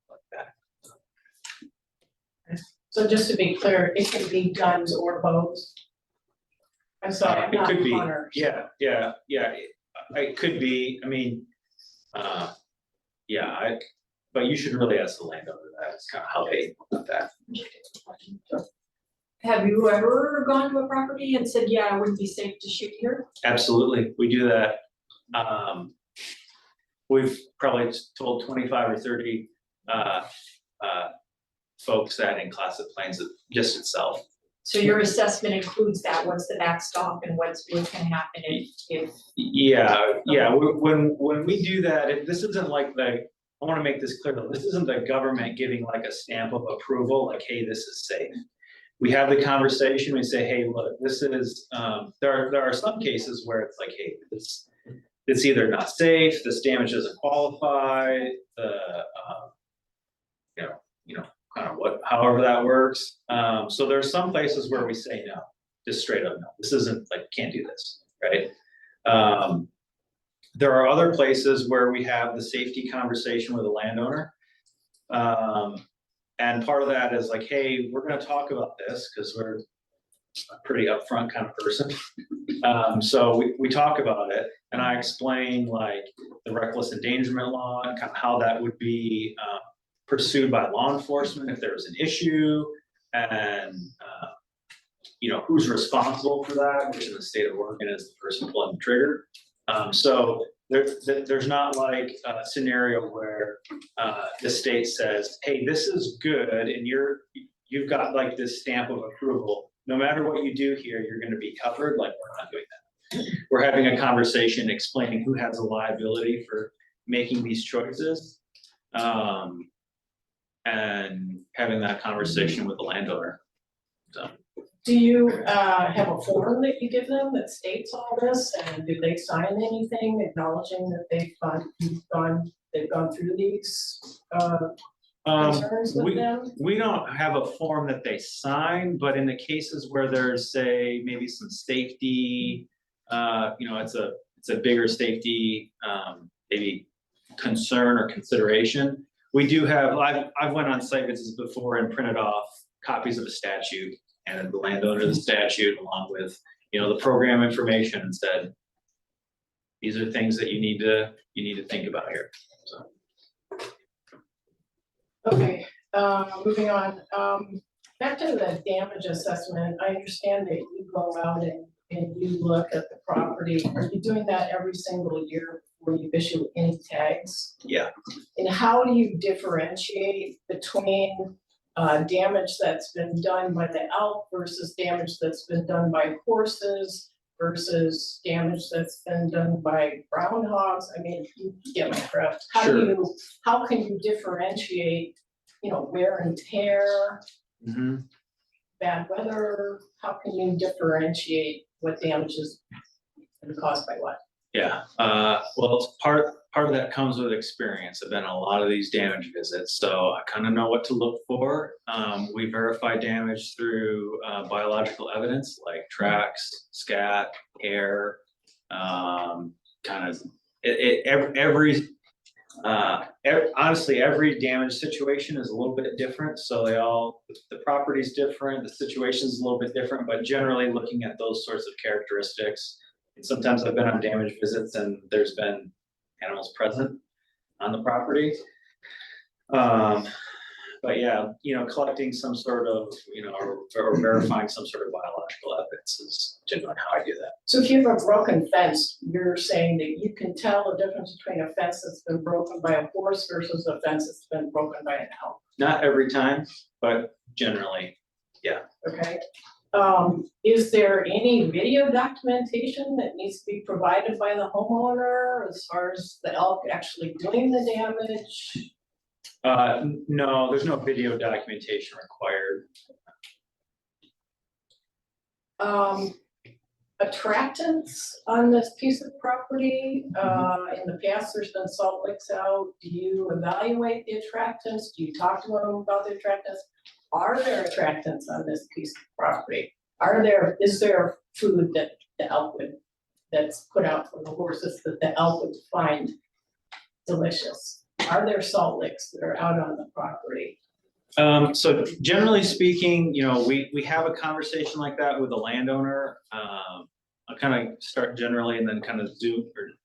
like that. So just to be clear, it can be guns or bows? I'm sorry, I'm It not could a be, hunter. yeah, it could be, I mean, but you should really ask the landowner that, it's kind of how they want that. Have you ever gone to a property and said, yeah, it wouldn't be safe to shoot here? Absolutely, we do that. We've probably told 25 or 30 folks that in Classic Plains just itself. So your assessment includes that, what's the backstop and what can happen if. Yeah, when we do that, this isn't like I want to make this clear though, this isn't the government giving like a stamp of approval, like, hey, this is safe. we have the conversation, we say, hey, look, this is, there are some cases where it's like, hey, it's either not safe, this damage doesn't qualify, you know, kind of however that works. So there's some places where we say no, just straight up no, this isn't, like, can't do this, right? There are other places where we have the safety conversation with the landowner. And part of that is like, hey, we're gonna talk about this because we're a pretty upfront kind of person. So we talk about it and I explain like the reckless endangerment law and kind of how that would be pursued by law enforcement if there was an issue, and you know, who's responsible for that, which in the state of Oregon is the person pulling the trigger. So there's not like a scenario where the state says, hey, this is good, and you've got like this stamp of approval. No matter what you do here, you're gonna be covered. Like, we're not doing that. We're having a conversation explaining who has a liability for making these choices. And having that conversation with the landowner. So. Do you have a form that you give them that states all this, and do they sign anything acknowledging that they've gone through these concerns with them? We don't have a form that they sign, but in the cases where there's, say, maybe some safety, you know, it's a bigger safety maybe concern or consideration. We do have, I've went on site visits before and printed off copies of the statute and the landowner the statute along with, you know, the program information and said, these are things that you need to think about here. So. Okay, moving on, back to the damage assessment. I understand that you go out and you look at the property. Are you doing that every single year before you issue any tags? Yeah. And how do you differentiate between damage that's been done by the elk versus damage that's been done by horses versus damage that's been done by groundhogs? I mean, you get my drift. How can you differentiate, you know, wear and tear, bad weather? How can you differentiate what damage is caused by what? Yeah, well, part of that comes with experience. I've been on a lot of these damage visits, so I kind of know what to look for. We verify damage through biological evidence like tracks, scat, hair, kind of honestly, every damage situation is a little bit different. So the property's different, the situation's a little bit different, but generally looking at those sorts of characteristics. And sometimes I've been on damage visits and there's been animals present on the property. But yeah, you know, collecting some sort of, you know, or verifying some sort of biological evidence is generally how I do that. So if you have a broken fence, you're saying that you can tell the difference between a fence that's been broken by a horse versus a fence that's been broken by an elk? Not every time, but generally, yeah. Okay. Is there any video documentation that needs to be provided by the homeowner as far as the elk actually doing the damage? No, there's no video documentation required. Attractants on this piece of property, in the past, there's been salt licks out. Do you evaluate the attractants? Do you talk to them about the attractants? Are there attractants on this piece of property? Is there food that the elk that's put out for the horses that the elk would find delicious? Are there salt licks that are out on the property? So generally speaking, you know, we have a conversation like that with the landowner. I'll kind of start generally and then kind of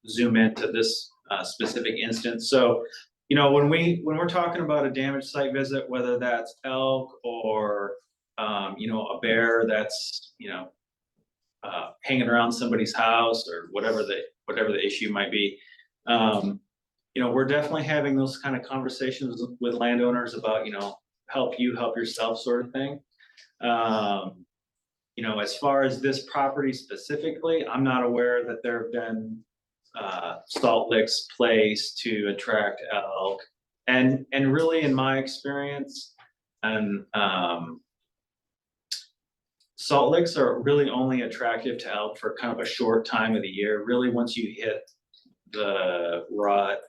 zoom into this specific instance. So, you know, when we're talking about a damage site visit, whether that's elk or you know, a bear that's, you know, hanging around somebody's house or whatever the issue might be, you know, we're definitely having those kind of conversations with landowners about, you know, help yourself sort of thing. You know, as far as this property specifically, I'm not aware that there have been salt licks placed to attract elk. And really in my experience, and Salt licks are really only attractive to elk for kind of a short time of the year. Really, once you hit the rut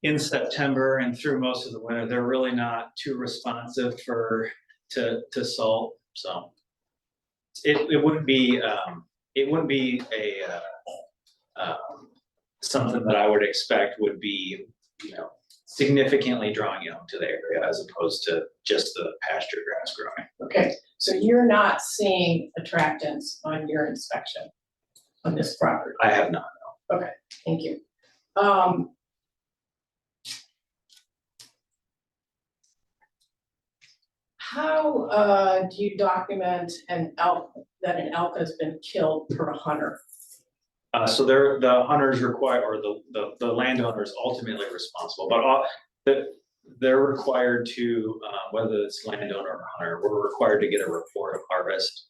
in September and through most of the winter, they're really not too responsive to salt. So it wouldn't be something that I would expect would be, significantly drawing elk to the area as opposed to just the pasture grass growing. Okay, so you're not seeing attractants on your inspection on this property? I have not. Okay, thank you. How do you document that an elk has been killed per hunter? So the hunters require, or the landowner is ultimately responsible, but they're required to, whether it's landowner or hunter, we're required to get a report of harvest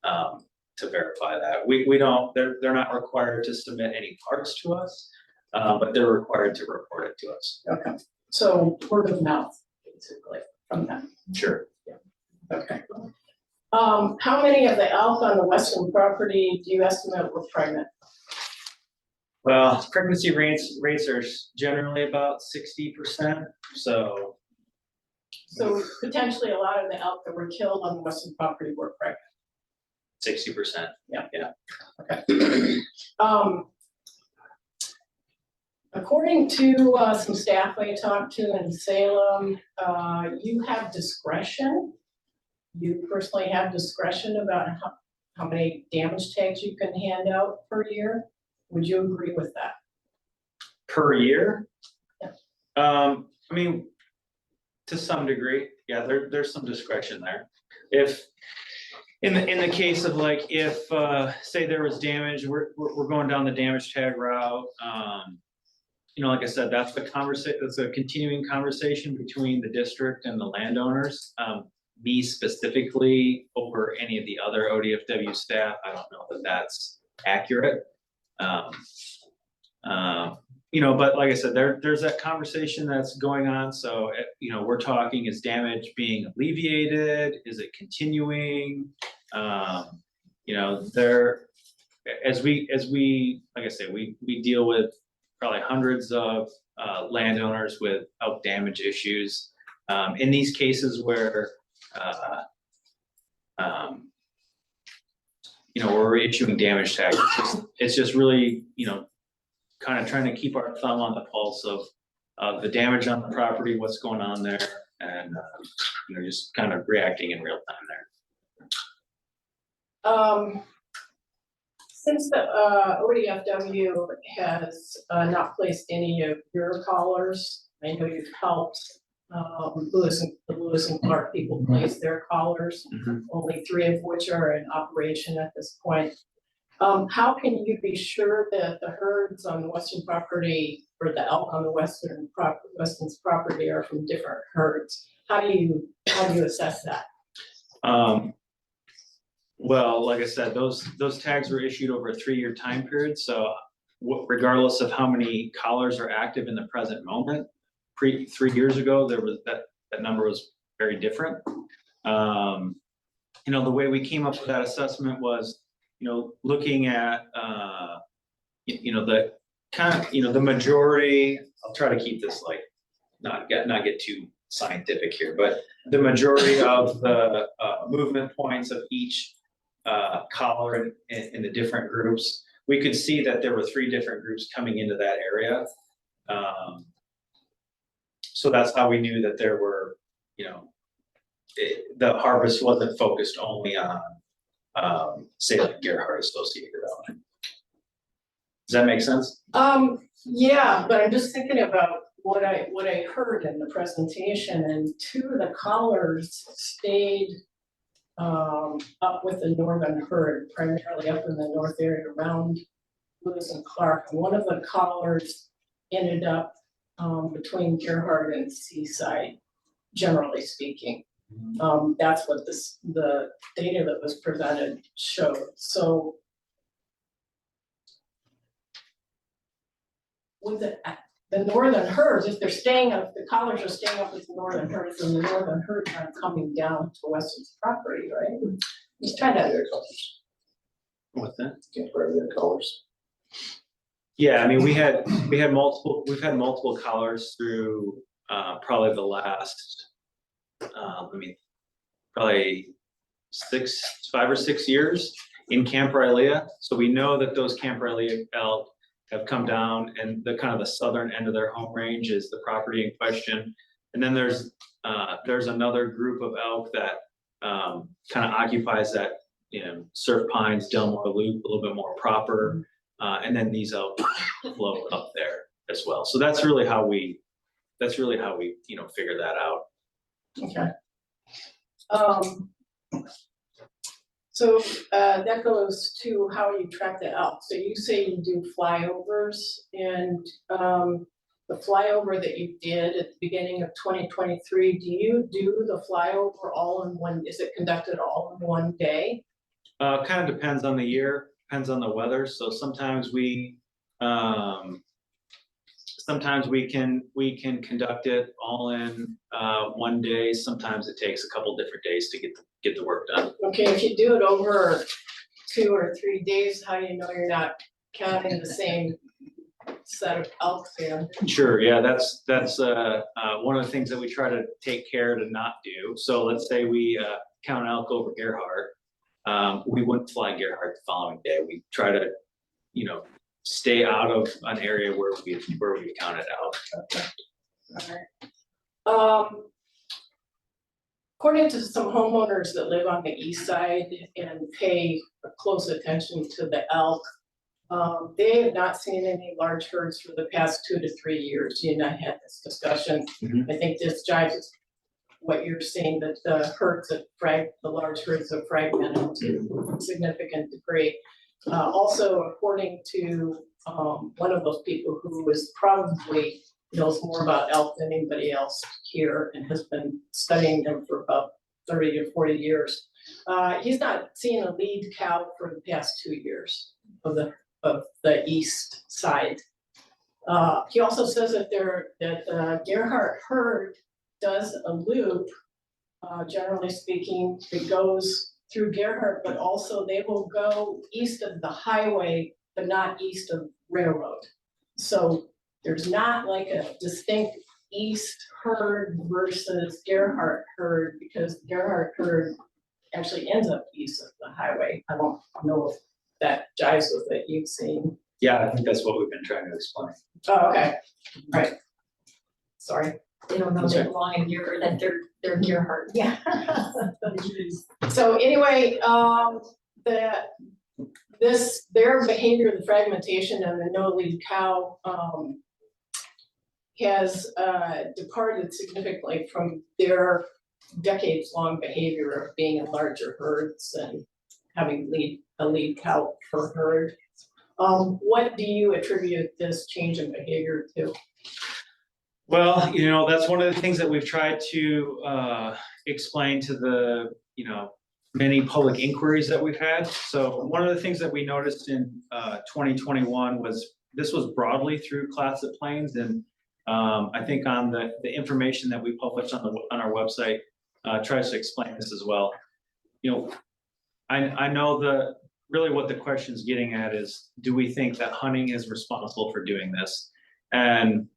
to verify that. We don't, they're not required to submit any parts to us, but they're required to report it to us. Okay, so word of mouth, basically, from them. Sure. Okay. How many of the elk on the western property do you estimate were pregnant? Well, pregnancy rates are generally about 60%, so. So potentially a lot of the elk that were killed on the western property were pregnant. 60%. Yeah. Okay. According to some staff I talked to in Salem, you have discretion. You personally have discretion about how many damage tags you can hand out per year. Would you agree with that? Per year? Yeah. I mean, to some degree, yeah, there's some discretion there. If, in the case of like, if, say there was damage, we're going down the damage tag route, like I said, that's a continuing conversation between the district and the landowners. Me specifically over any of the other ODFW staff, I don't know that that's accurate. But like I said, there's that conversation that's going on. So, we're talking, is damage being alleviated? Is it continuing? As we, like I said, we deal with probably hundreds of landowners with elk damage issues. In these cases where, we're issuing damage tags, it's just really, kind of trying to keep our thumb on the pulse of the damage on the property, what's going on there, and just kind of reacting in real time there. Since the ODFW has not placed any of your collars, I know you've helped the Lewis and Clark people place their collars, only 3 of which are in operation at this point. How can you be sure that the herds on the western property, or the elk on the western's property, are from different herds? How do you assess that? Well, like I said, those tags were issued over a 3-year time period. So regardless of how many collars are active in the present moment, 3 years ago, there was that number was very different. The way we came up with that assessment was, looking at, the kind of, the majority, I'll try to keep this like, not get too scientific here, but the majority of the movement points of each collar in the different groups, we could see that there were 3 different groups coming into that area. So that's how we knew that there were, the harvest wasn't focused only on, say like Gerhardt associated element. Does that make sense? Yeah, but I'm just thinking about what I heard in the presentation, and 2 of the collars stayed up with the northern herd, primarily up in the north area around Lewis and Clark. And one of the collars ended up between Gerhardt and Seaside, generally speaking. That's what the data that was presented showed. So with the northern herds, if they're staying up, the collars are staying up with the northern herds, and the northern herds aren't coming down to Weston's property, right? Just trying to, What's that? Can't wear their colors. Yeah, I mean, we've had multiple collars through, probably the last, probably 5 or 6 years in Camp Riley. So we know that those Camp Riley elk have come down, and the kind of the southern end of their home range is the property in question. And then there's another group of elk that, kind of occupies that, Surf Pines, Delmore Loop, a little bit more proper. And then these elk float up there as well. So that's really how we, figure that out. okay. So that goes to how you track the elk. So you say you do flyovers, and the flyover that you did at the beginning of 2023, do you do the flyover all in one, is it conducted all in one day? Kind of depends on the year, depends on the weather. So sometimes we can conduct it all in one day. Sometimes it takes a couple different days to get the work done. Okay, if you do it over 2 or 3 days, how do you know you're not counting the same set of elk then? Sure, yeah, that's one of the things that we try to take care to not do. So let's say we count elk over Gerhardt. We wouldn't fly Gerhardt the following day. We try to, stay out of an area where we counted out. Alright. According to some homeowners that live on the east side and pay close attention to the elk, they have not seen any large herds for the past 2 to 3 years. You and I had this discussion. Mhm. I think this jives with what you're saying, that the large herds have fragmented to a significant degree. Also, according to one of those people who is probably knows more about elk than anybody else here and has been studying them for about 30 or 40 years. He's not seen a lead cow for the past 2 years of the east side. He also says that Gerhardt herd does a loop, generally speaking, that goes through Gerhardt, but also they will go east of the highway, but not east of railroad. So there's not like a distinct east herd versus Gerhardt herd, because Gerhardt herd actually ends up east of the highway. I don't know if that jives with what you've seen. Yeah, I think that's what we've been trying to explain. Oh, okay, right. Sorry. They don't know That's they're belong in Gear, that they're Gearhart. Yeah. So anyway, their behavior, the fragmentation and the no lead cow, has departed significantly from their decades-long behavior of being in larger herds and having a lead cow per herd. What do you attribute this change in behavior to? Well, that's one of the things that we've tried to explain to the, many public inquiries that we've had. So one of the things that we noticed in 2021 was this was broadly through Clatsop Plains, and I think on the information that we published on our website tries to explain this as well. I know really what the question's getting at is, do we think that hunting is responsible for doing this? And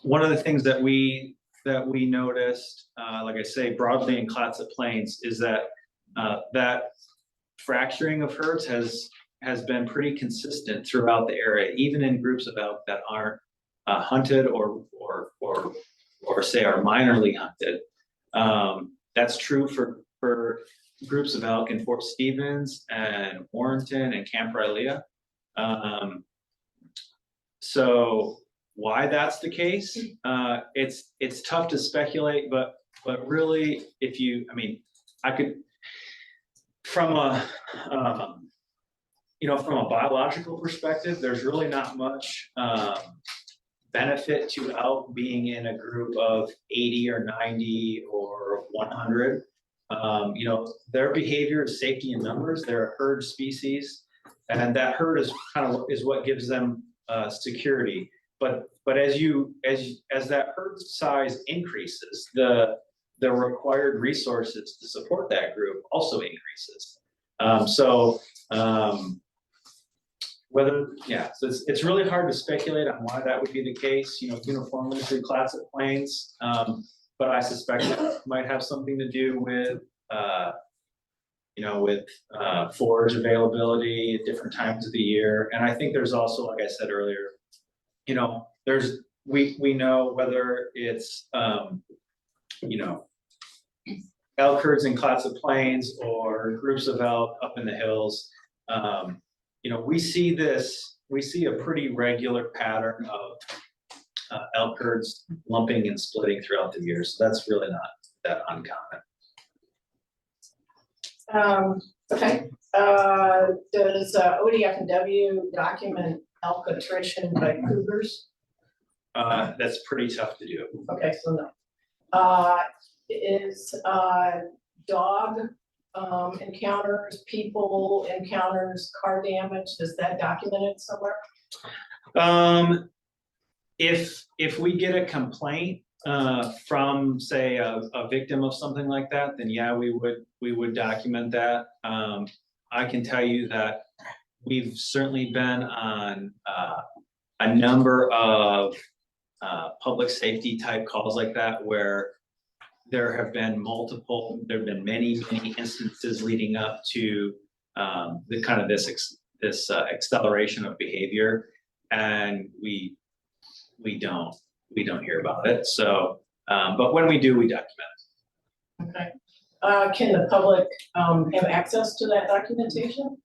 one of the things that we noticed, like I say, broadly in Clatsop Plains, is that that fracturing of herds has been pretty consistent throughout the area, even in groups of elk that aren't hunted or say are minorly hunted. That's true for groups of elk in Fort Stevens and Warrenton and Camp Riley. So why that's the case, it's tough to speculate, but really, I could, from a biological perspective, there's really not much benefit to elk being in a group of 80 or 90 or 100. Their behavior is safety in numbers. They're a herd species, and that herd is what gives them security. But as that herd size increases, the required resources to support that group also increases. So it's really hard to speculate on why that would be the case, uniformly through Classic Plains. But I suspect it might have something to do with, forage availability at different times of the year. And I think there's also, like I said earlier, we know whether it's, elk herds in Classic Plains or groups of elk up in the hills. We see a pretty regular pattern of elk herds lumping and splitting throughout the year. So that's really not that uncommon. Okay, does ODF&W document elk attrition by cougars? That's pretty tough to do. Okay, so no. Is dog encounters, people encounters, car damage, is that documented somewhere? If we get a complaint from, say, a victim of something like that, then yeah, we would document that. I can tell you that we've certainly been on a number of public safety type calls like that, where there have been many instances leading up to this acceleration of behavior, and we don't hear about it. So, but when we do, we document it. Okay. Can the public have access to that documentation?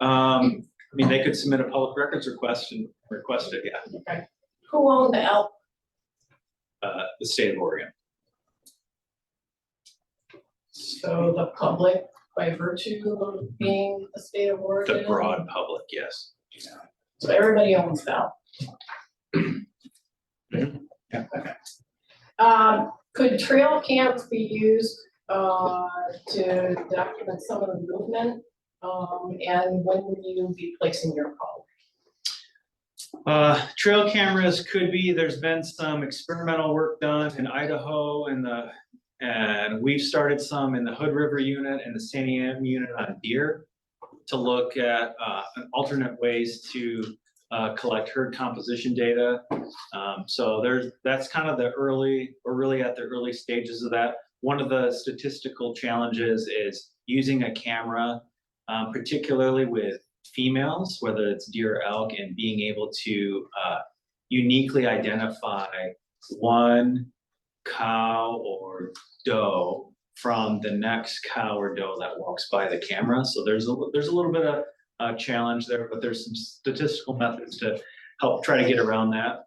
They could submit a public records request and request it, yeah. Okay. Who owned the elk? The state of Oregon. So the public, by virtue of being the state of Oregon? The broad public, yes. So everybody owns the elk? Yeah. Okay. Could trail cams be used to document some of the movement? And when will you be placing your call? Trail cameras could be. There's been some experimental work done in Idaho, and we've started some in the Hood River unit and the Sandy Am unit on deer to look at alternate ways to collect herd composition data. So that's kind of we're really at the early stages of that. One of the statistical challenges is using a camera, particularly with females, whether it's deer or elk, and being able to uniquely identify one cow or doe from the next cow or doe that walks by the camera. So there's a little bit of a challenge there, but there's some statistical methods to help try to get around that.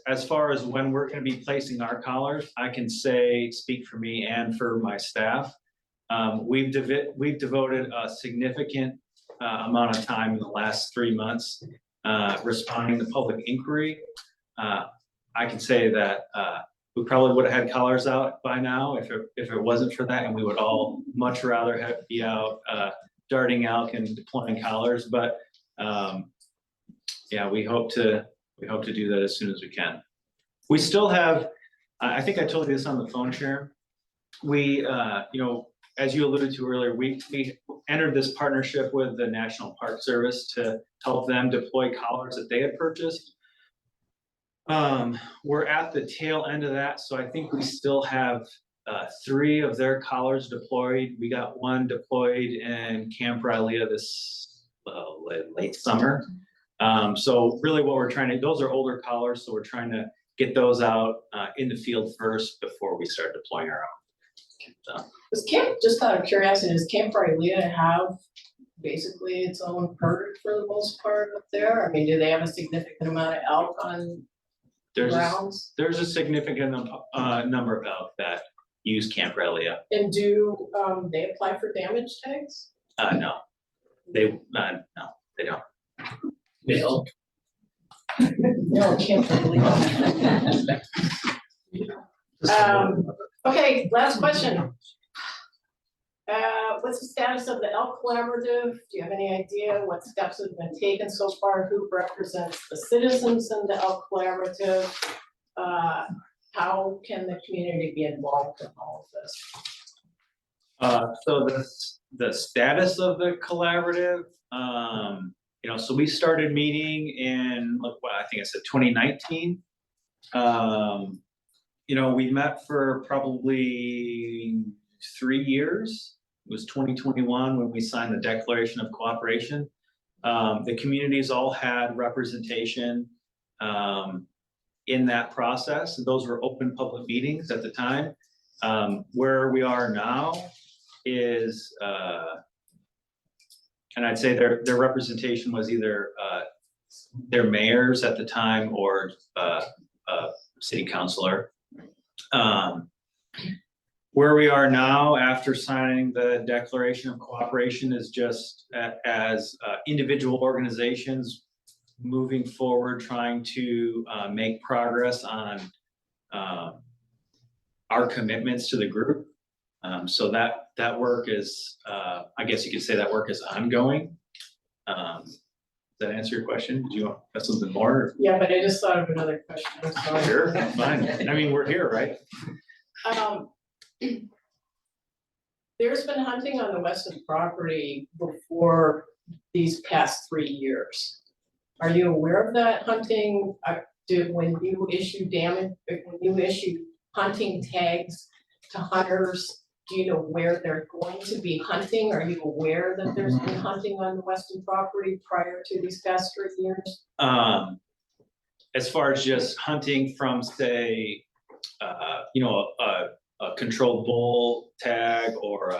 As far as when we're going to be placing our collars, I can speak for me and for my staff. We've devoted a significant amount of time in the last 3 months responding to public inquiry. I can say that we probably would have had collars out by now if it wasn't for that, and we would all much rather be out darting elk and deploying collars. But yeah, we hope to do that as soon as we can. We still have, I think I told you this on the phone, Sharon. We, as you alluded to earlier, we entered this partnership with the National Park Service to help them deploy collars that they had purchased. We're at the tail end of that, so I think we still have 3 of their collars deployed. We got one deployed in Camp Rylea this late summer. So really what we're trying to, those are older collars, so we're trying to get those out in the field first before we start deploying our own. So. Just out of curiosity, does Camp Rylea have basically its own herd for the most part up there? I mean, do they have a significant amount of elk on grounds? There's a significant number of elk that use Camp Rylea. And do they apply for damage tags? No, they don't. No. No, Camp Rylea. Okay, last question. What's the status of the elk collaborative? Do you have any idea what steps have been taken so far? Who represents the citizens in the elk collaborative? How can the community be involved in all of this? So the status of the collaborative, so we started meeting in, look, I think I said 2019. We met for probably 3 years. It was 2021 when we signed the Declaration of Cooperation. The communities all had representation in that process. Those were open public meetings at the time. Where we are now is, and I'd say their representation was either their mayors at the time or city councilor. Where we are now after signing the Declaration of Cooperation is just as individual organizations moving forward, trying to make progress on our commitments to the group. So that work is, I guess you could say that work is ongoing. Does that answer your question? Did you have something more? Yeah, but I just thought of another question, I'm sorry. Sure, fine. I mean, we're here, right? There's been hunting on the western property before these past 3 years. Are you aware of that hunting? When you issue hunting tags to hunters, do you know where they're going to be hunting? Are you aware that there's been hunting on the western property prior to these past 3 years? As far as just hunting from, say, a controlled bull tag or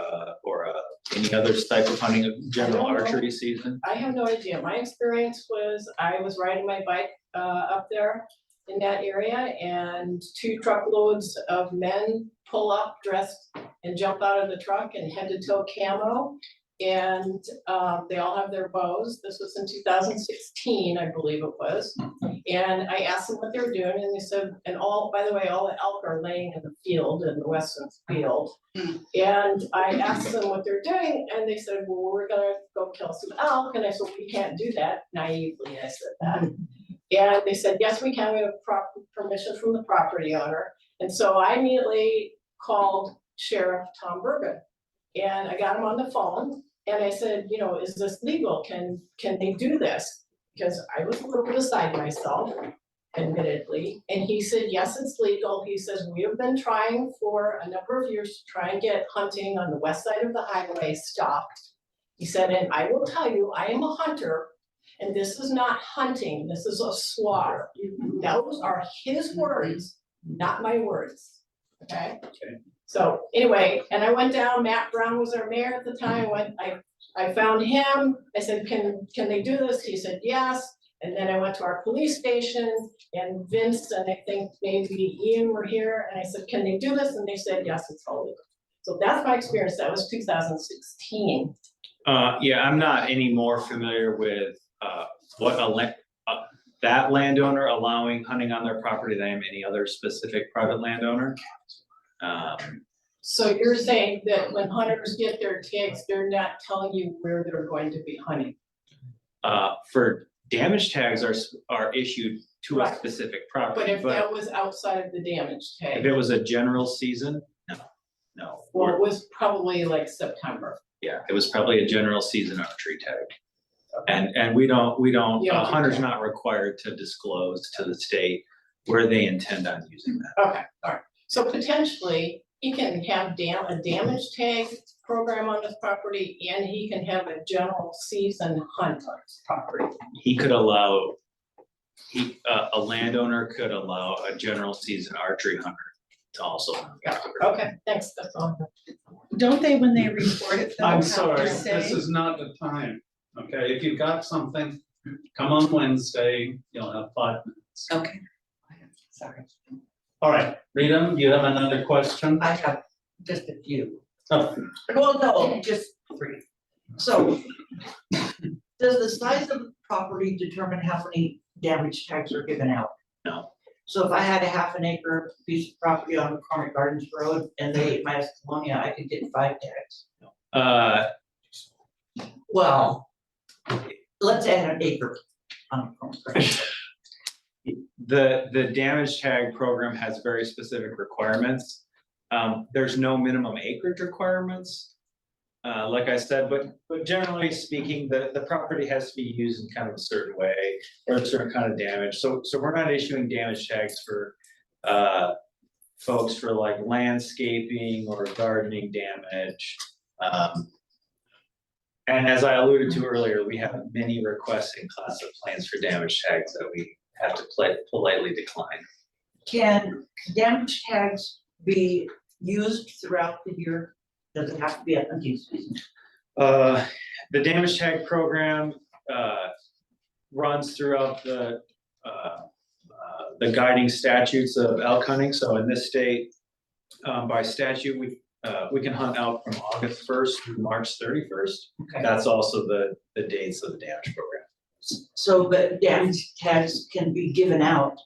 any other type of hunting, general archery season? I have no idea. My experience was I was riding my bike up there in that area, and 2 truckloads of men pull up dressed and jump out of the truck and head to toe camo. And they all have their bows. This was in 2016, I believe it was. And I asked them what they were doing, and they said, by the way, all the elk are laying in the field, in the western field. And I asked them what they're doing, and they said, well, we're gonna go kill some elk. And I said, we can't do that. Naively, I said that. And they said, yes, we can. We have permission from the property owner. And so I immediately called Sheriff Tom Bergen, and I got him on the phone. And I said, is this legal? Can they do this? Because I was a little beside myself, admittedly. And he said, yes, it's legal. He says, we have been trying for a number of years to try and get hunting on the west side of the highway stopped. He said, and I will tell you, I am a hunter, and this is not hunting, this is a slaughter. Those are his words, not my words, okay? So anyway, and I went down, Matt Brown was our mayor at the time, I found him, I said, can they do this? He said, yes. And then I went to our police station, and Vince and I think maybe Ian were here, and I said, can they do this? And they said, yes, it's all legal. So that's my experience, that was 2016. Yeah, I'm not any more familiar with what that landowner allowing hunting on their property than I am any other specific private landowner. So you're saying that when hunters get their tags, they're not telling you where they're going to be hunting? For damage tags are issued to a Right. specific But property, if that was outside of the damage if tag, it was a general season, no. well, it was probably like September. Yeah, it was probably a general season archery tag. And we don't, You don't do hunters that. not required to disclose to the state where they intend on using that. Okay, all right. So potentially, he can have a damage tag program on his property, and he can have a general season hunt on his property. He could allow, a landowner could allow a general season archery hunter to also hunt. Okay, thanks, that's all. Don't they, when they report it, though, I'm have to sorry, say? this is not the time, okay? If you've got something, come on Wednesday, you'll have 5 minutes. Okay. Sorry. All right, Rita, you have another question? I have just a few. Oh, Well, no, just 3. So, does the size of the property determine how many damage tags are given out? No. So if I had a half an acre piece of property on McCormick Gardens Road and they ate my Escalonia, I could get 5 tags. Well, let's add an acre on McCormick Gardens. The damage tag program has very specific requirements. There's no minimum acreage requirements. Like I said, but generally speaking, the property has to be used in kind of a certain way or a certain kind of damage. So we're not issuing damage tags for folks for like landscaping or gardening damage. And as I alluded to earlier, we have many requests in class of plans for damage tags that we have to politely decline. Can damage tags be used throughout the year? Does it have to be a hunting season? The damage tag program runs throughout the guiding statutes of elk hunting. So in this state, by statute, we can hunt elk from August 1st through March 31st. Okay. That's also the dates of the damage program. So the damage tags can be given out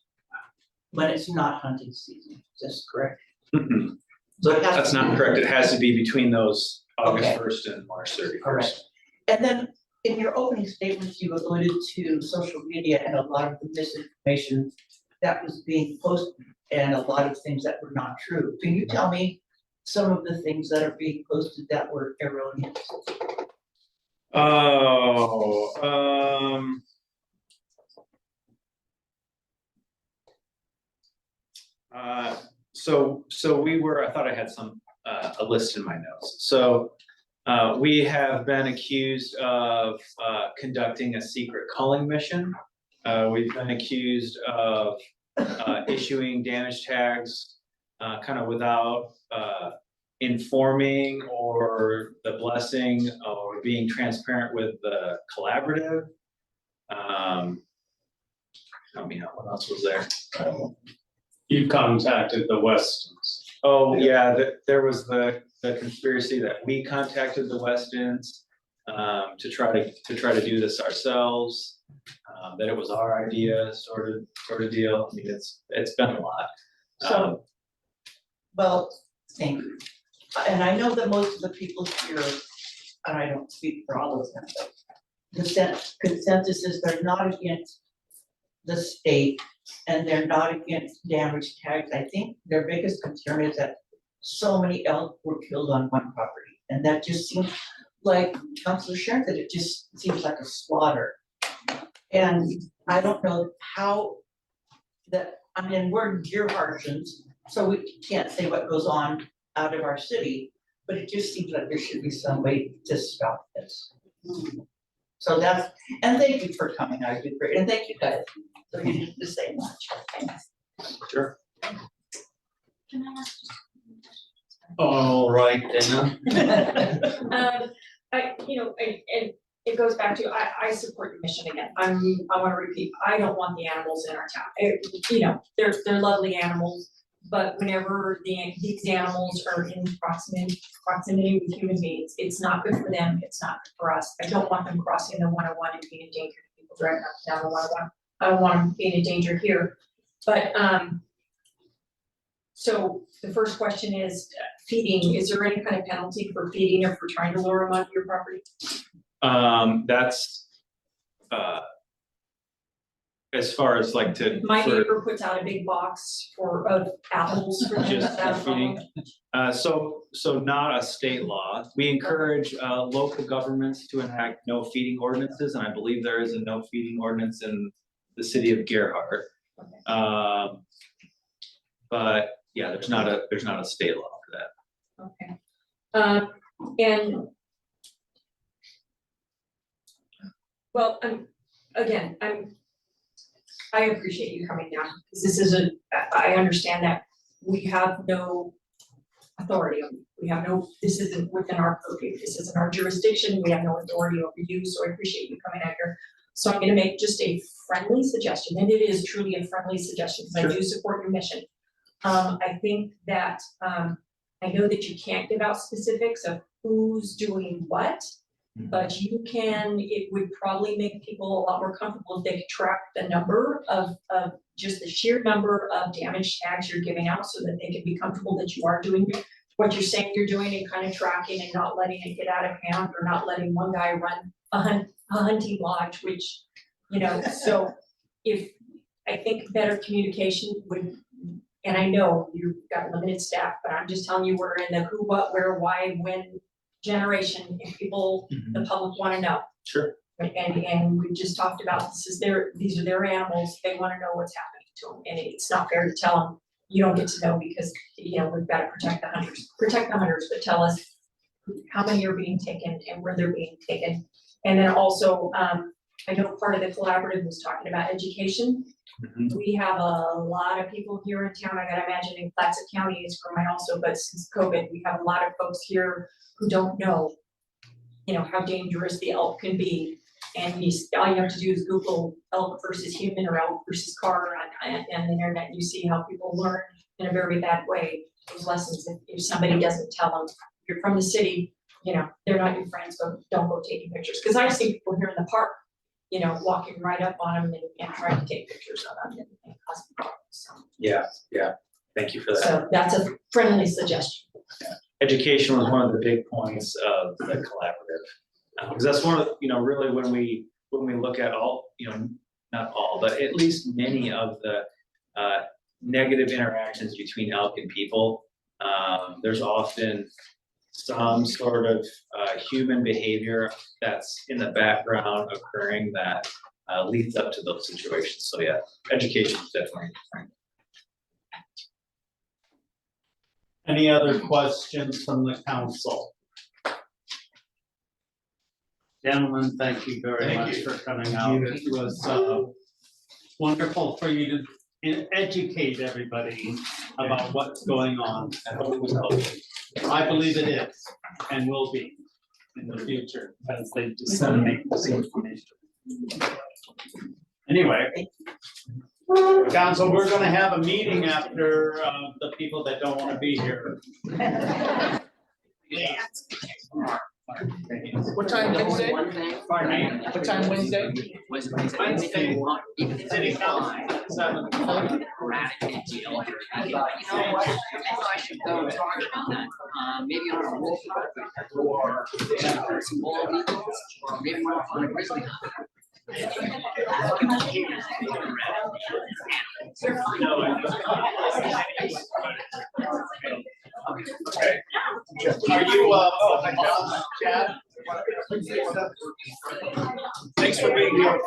when it's not hunting season, that's correct? Mhm. So it has That's to be- not correct. It has to be between those August Okay. 1st and March 31st. Correct. And then in your opening statements, you alluded to social media and a lot of the misinformation that was being posted and a lot of things that were not true. Can you tell me some of the things that are being posted that were erroneous? So we were, I thought I had a list in my notes. So we have been accused of conducting a secret culling mission. We've been accused of issuing damage tags kind of without informing or the blessing or being transparent with the collaborative. Help me out, what else was there? You've contacted the Westons. Oh, yeah, there was the conspiracy that we contacted the Westons to try to do this ourselves, that it was our idea, sort of deal. I mean, it's been a lot. So, well, thank you. And I know that most of the people here, and I don't speak for all of them, but the consensus is they're not against the state and they're not against damage tags. I think their biggest concern is that so many elk were killed on one property. And that just seems like, Councilor Sharon said, it just seems like a slaughter. And I don't know how that, I mean, we're deer Hartians, so we can't say what goes on out of our city, but it just seems like there should be some way to stop this. So that's, and thank you for coming, I did great, and thank you guys, so you didn't have to say much, thanks. Sure. Can I ask? All right, Dana. And it goes back to, I support the mission again. I wanna repeat, I don't want the animals in our town. They're lovely animals, but whenever these animals are in proximity with human beings, it's not good for them, it's not good for us. I don't want them crossing the 101 and being a danger to people driving up and down the 101. I don't want them being a danger here. But, so the first question is feeding. Is there any kind of penalty for feeding or for trying to lure them onto your property? That's as far as like My neighbor puts out a big box of apples for them. Just Is that a for feeding. problem? So not a state law. We encourage local governments to enact no feeding ordinances, and I believe there is a no feeding ordinance in the city of Gerhart. Okay. But yeah, there's not a state law for that. Okay. And well, I appreciate you coming down, because I understand that we have no authority. This isn't within our purview, this isn't our jurisdiction, we have no authority over you, so I appreciate you coming out here. So I'm gonna make just a friendly suggestion, and it is truly a friendly suggestion, because I do support your mission. I think that, I know that you can't give out specifics of who's doing what, but it would probably make people a lot more comfortable if they could track the number of just the sheer number of damage tags you're giving out, so that they can be comfortable that you are doing what you're saying you're doing, and kind of tracking and not letting it get out of hand, or not letting one guy run a hunting lodge, which, so I think better communication And I know you've got limited staff, but I'm just telling you, we're in the who, what, where, why, when generation, if people, the public wanna know. Sure. And we just talked about, these are their animals, they wanna know what's happening to them, and it's not fair to tell them, you don't get to know because, you know, we've gotta protect the hunters, but tell us how many are being taken and where they're being taken. And then also, I know part of the collaborative was talking about education. Mhm. We have a lot of people here in town, I gotta imagine in Clatsop County is for mine also, but since COVID, we have a lot of folks here who don't know, you know, how dangerous the elk can be. And all you have to do is Google elk versus human or elk versus car on the internet, and you see how people learn in a very bad way those lessons. If somebody doesn't tell them, you're from the city, you know, they're not your friends, so don't go taking pictures. Cause I've seen people here in the park, you know, walking right up on them and trying to take pictures of them and cause problems, so. Yeah, thank you for that. So that's a friendly suggestion. Education was one of the big points of the collaborative. Because that's one of, you know, really when we look at all, you know, not all, but at least many of the negative interactions between elk and people, there's often some sort of human behavior that's in the background occurring that leads up to those situations. So yeah, education is definitely important. Any other questions from the council? Gentlemen, thank you very Thank much you. for coming out. It was wonderful for you to educate everybody about what's going on. I believe it is and will be in the future as they disseminate this information. Anyway, council, we're gonna have a meeting after the people that don't wanna be here. What time Wednesday? Pardon me? What time Wednesday? Wednesday, city council, 7 o'clock. You know what? Maybe I should go talk about that. Maybe on a wolf hunt or some bald eagles, or maybe on a grizzly hunt. Okay. Are you, Chad? Thanks for being here.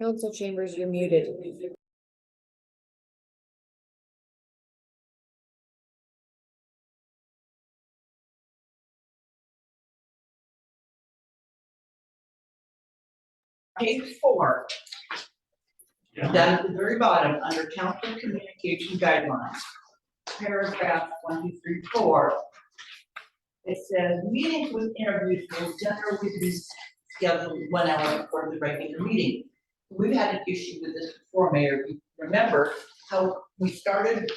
Council Chambers, you're muted. Page 4. Down at the very bottom, under council communication guidelines, paragraph 1, 2, 3, 4. It says, meetings with interviews will generally be scheduled 1 hour before the regular meeting. We've had an issue with this before, Mayor. You remember how we started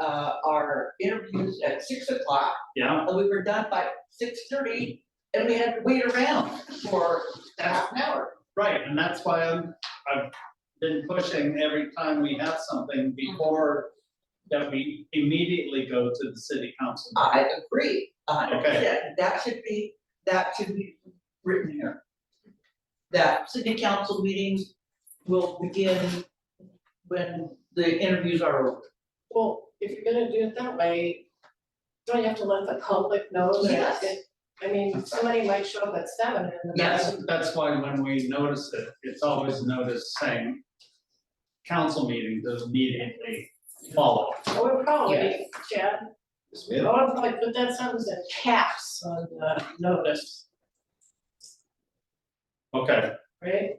our interviews at 6 o'clock, Yeah, and we were done by 6:30, and we had to wait around for a half an hour. right, and that's why I've been pushing every time we have something before that we immediately go to the city council. I agree, Okay. that should be written here. That city council meetings will begin when the interviews are over. Well, if you're gonna do it that way, don't you have to let the public know that Yes. I mean, somebody might show up at 7 and the. Yes. That's why when we notice it, it's always noticed saying council meeting does immediately follow. I would probably, Chad, Yes, I ma'am. would probably put that sentence in caps on the notice, Okay, right?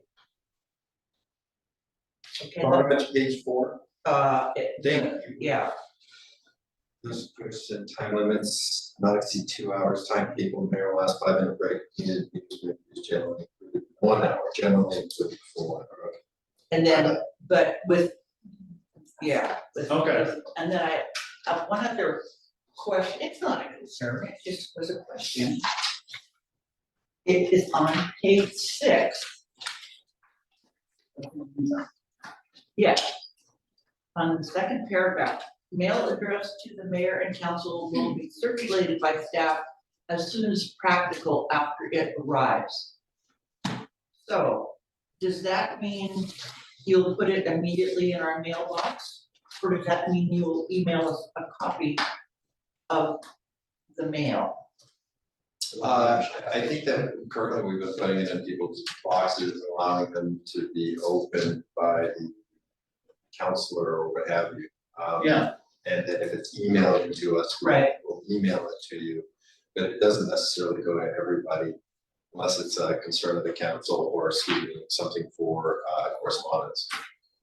Okay, Bottom of page 4. Thank you. yeah, This question, time limits, not exceed 2 hours, time people, mayor last 5-minute break, needed, is generally included 1 hour, generally included for 1 hour. Okay. and then, but with, yeah. Okay. And then I have one other question, it's not a concern, it just was a question. It is on page 6. Yeah. On the second paragraph, mail addressed to the mayor and council will be circulated by staff as soon as practical after it arrives. So, does that mean you'll put it immediately in our mailbox? Or does that mean you'll email us a copy of the mail? I think that currently we've been putting it in people's boxes, allowing them to be opened by the counselor or what have you. yeah, And then if it's emailed to us, Right. we'll email it to you. But it doesn't necessarily go to everybody unless it's a concern of the council or, excuse me, something for correspondence.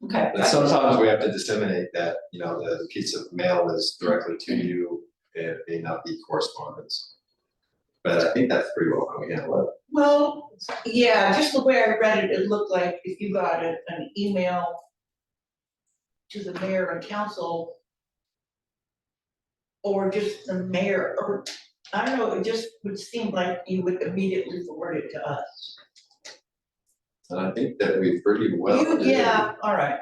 Okay. And sometimes we have to disseminate that, the piece of mail is directly to you, it may not be correspondence. But I think that's pretty well how we handle it. Well, yeah, just the way I read it, it looked like if you got an email to the mayor and council, or just the mayor, or, I don't know, it just would seem like you would immediately forward it to us. And I think that we pretty well. Yeah, all right,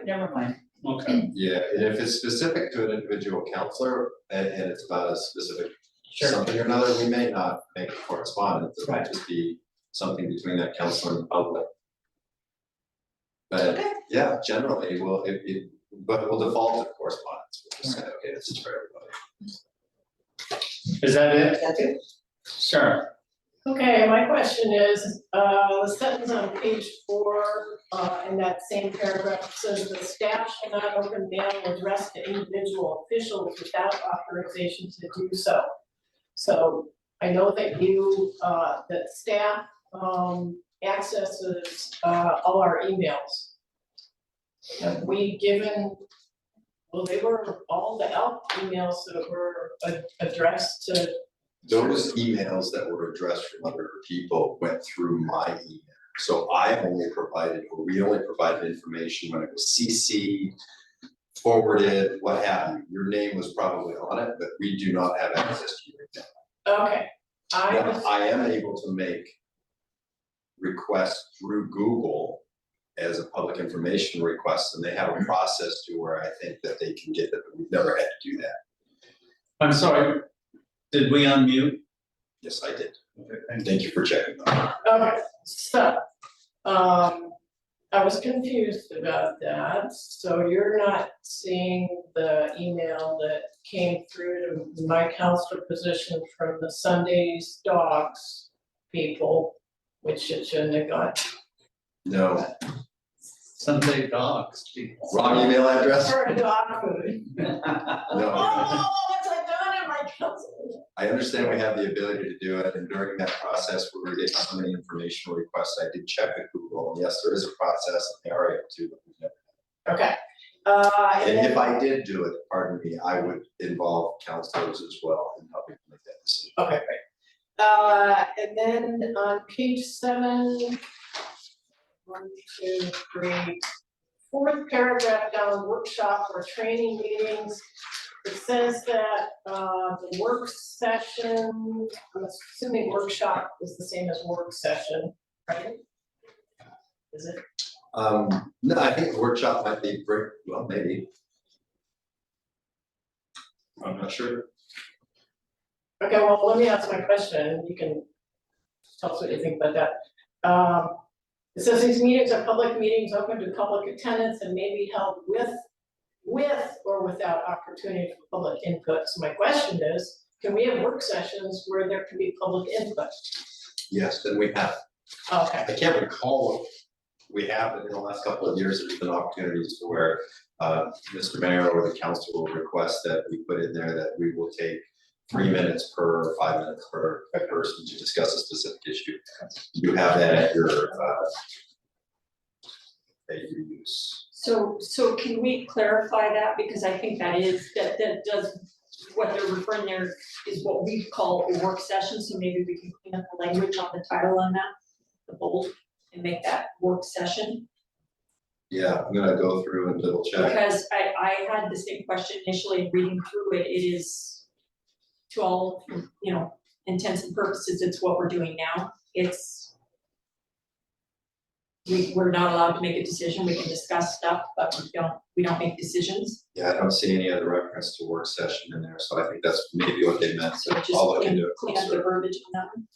never mind. okay, Yeah, and if it's specific to an individual counselor and it's about a specific something or another, we may not make a correspondence. It might just be something between that counselor and the public. But Okay. yeah, generally, but we'll default to correspondence. We'll just say, okay, this is for everybody. is that it? That's it? Sure. Okay, my question is, the sentence on page 4, in that same paragraph says the staff shall not open mail addressed to individual officials without authorization to do so. So I know that that staff, accesses, all our emails. Have we given, well, they were all the ELK emails that were addressed to. Those emails that were addressed from other people went through my email. So I only provided, or we only provided information when it was CC, forwarded, what have you. Your name was probably on it, but we do not have access to your email. Okay, Now, I am able to make requests through Google as a public information request, and they have a process to where I think that they can get it, but we've never had to do that. I'm sorry, did we unmute? Yes, I did. Okay, thank you. Thank you for checking that. okay, so, I was confused about that, so you're not seeing the email that came through to my counselor position from the Sundays Dogs people, which it shouldn't have gone. No, Sunday dogs, people. wrong email address? For dog food. No. Oh, what's I done in my council? I understand we have the ability to do it, and during that process, we were getting so many informational requests, I did check with Google, and yes, there is a process, and they are able to, but we've never. Okay. And And if then, I did do it, pardon me, I would involve counselors as well in helping make that decision. okay, great. And then on page 7, 1, 2, 3, fourth paragraph down, workshop or training meetings. It says that, the work session, I'm assuming workshop is the same as work session, right? Is it? No, I think the workshop might be, well, maybe. I'm not sure. Okay, well, let me ask my question, and you can tell us what you think about that. It says these meetings are public meetings open to public attendance and may be held with or without opportunity for public input. So my question is, can we have work sessions where there can be public input? Yes, then we have. Okay, I can't recall, we have, but in the last couple of years, there's been opportunities to where, Mr. Mayor or the council will request that we put in there that we will take 3 minutes per, 5 minutes per person to discuss a specific issue. You have that at your use. So can we clarify that, because I think that does, what they're referring there is what we call a work session, so maybe we can clean up the language on the title on that, the bold, and make that work session. Yeah, I'm gonna go through and double check. Because I had the same question initially, reading through it, it is to all, intents and purposes, it's what we're doing now. We're not allowed to make a decision, we can discuss stuff, but we don't make decisions. Yeah, I don't see any other reference to work session in there, so I think that's maybe what they meant. So just I'll look into it clean up the closer. verbiage on that one.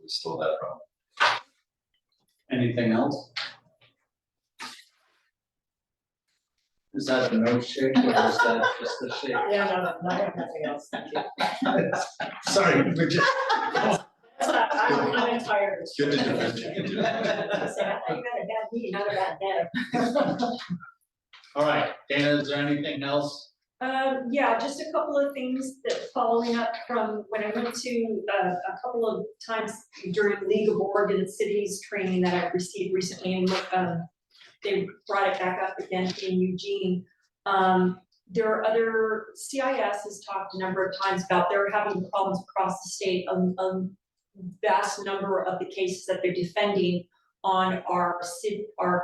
We stole that from. Anything else? Is that a no shake or is that just a shake? yeah, no, I have nothing else, thank you. Sorry, we're just. I'm tired. Good to differentiate. So I thought you had a bad meeting, not a bad day. All right, Dana, is there anything else? Yeah, just a couple of things that following up from when I went to a couple of times during League of Oregon Cities training that I've received recently, and they brought it back up again in Eugene. There are other, CIS has talked a number of times about they're having problems across the state. Vast number of the cases that they're defending on our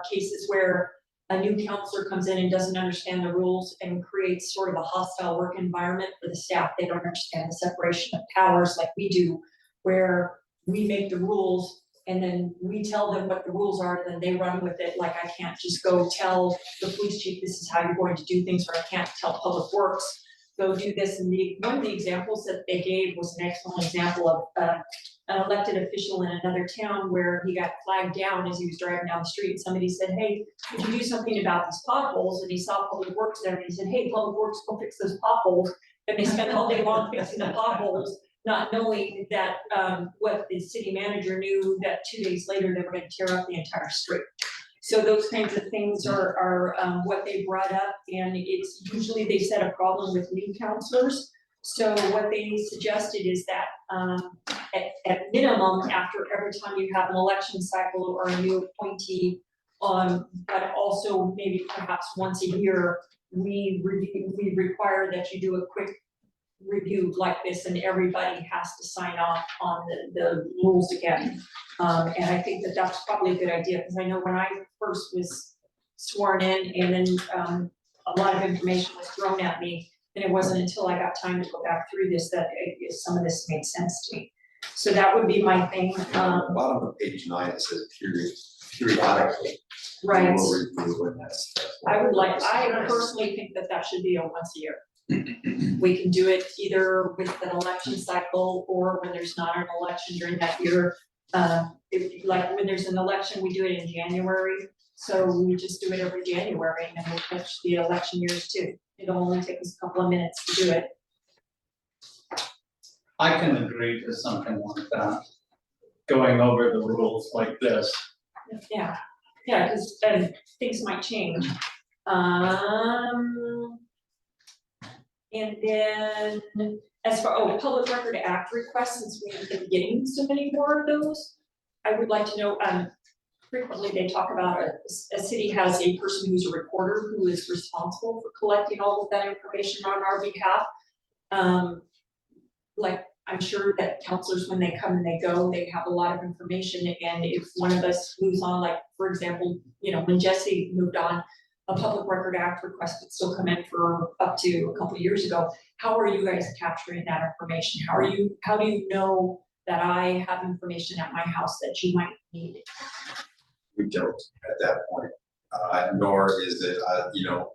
cases where a new counselor comes in and doesn't understand the rules and creates sort of a hostile work environment for the staff. They don't understand the separation of powers like we do, where we make the rules and then we tell them what the rules are, and then they run with it. Like, I can't just go tell the police chief, this is how you're going to do things, or I can't tell Public Works, go do this. And one of the examples that they gave was an excellent example of an elected official in another town where he got flagged down as he was driving down the street. Somebody said, hey, could you do something about these potholes? And he saw Public Works there, and he said, hey, Public Works, go fix those potholes. And they spent all day long fixing the potholes, not knowing that what the city manager knew, that 2 days later they were gonna tear up the entire street. So those kinds of things are what they brought up, and it's usually they set a problem with new counselors. So what they suggested is that at minimum, after every time you have an election cycle or a new appointee, but also maybe perhaps once a year, we require that you do a quick review like this, and everybody has to sign off on the rules again. And I think that that's probably a good idea, because I know when I first was sworn in and then a lot of information was thrown at me, and it wasn't until I got time to go back through this that some of this made sense to me. So that would be my thing. Bottom of page 9, it says periodically. Right. We will review when that's. I personally think that should be a once a year. We can do it either with an election cycle or when there's not an election during that year. Like when there's an election, we do it in January. So we just do it every January, and then we'll catch the election years too. It'll only take us a couple of minutes to do it. I can agree to something like that. going over the rules like this. Yeah, yeah, because things might change. And then as far, Public Record Act requests, since we've been getting so many more of those, I would like to know, frequently they talk about a city has a person who's a recorder who is responsible for collecting all of that information on our behalf. Like, I'm sure that counselors, when they come and they go, they have a lot of information, and if one of us moves on, like, for example, when Jesse moved on, a Public Record Act request would still come in for up to a couple of years ago. How are you guys capturing that information? How do you know that I have information at my house that you might need? We don't at that point, nor is it,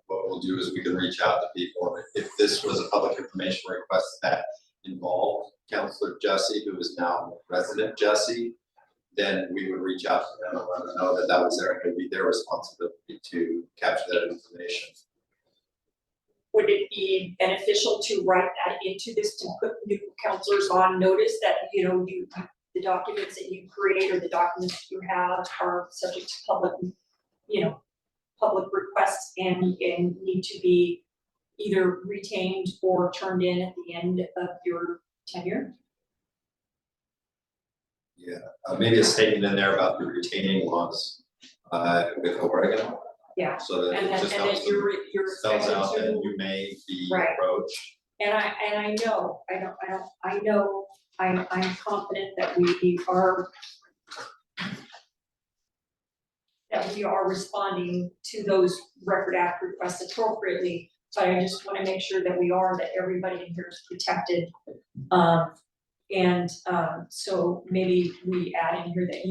what we'll do is we can reach out to people. If this was a public information request that involved Counselor Jesse, who is now Resident Jesse, then we would reach out to them and let them know that that was it would be their responsibility to capture that information. Would it be beneficial to write that into this, to put new counselors on notice that, the documents that you create or the documents you have are subject to public, public requests and need to be either retained or turned in at the end of your tenure? Yeah, maybe a statement in there about the retaining laws with Oregon. Yeah. So that And it then, just and then helps them, you're spells expected out that to, you may be Right. approached. and I know, I'm confident that we are responding to those Record Act requests appropriately, but I just want to make sure that that everybody in here is protected. So maybe we add in here that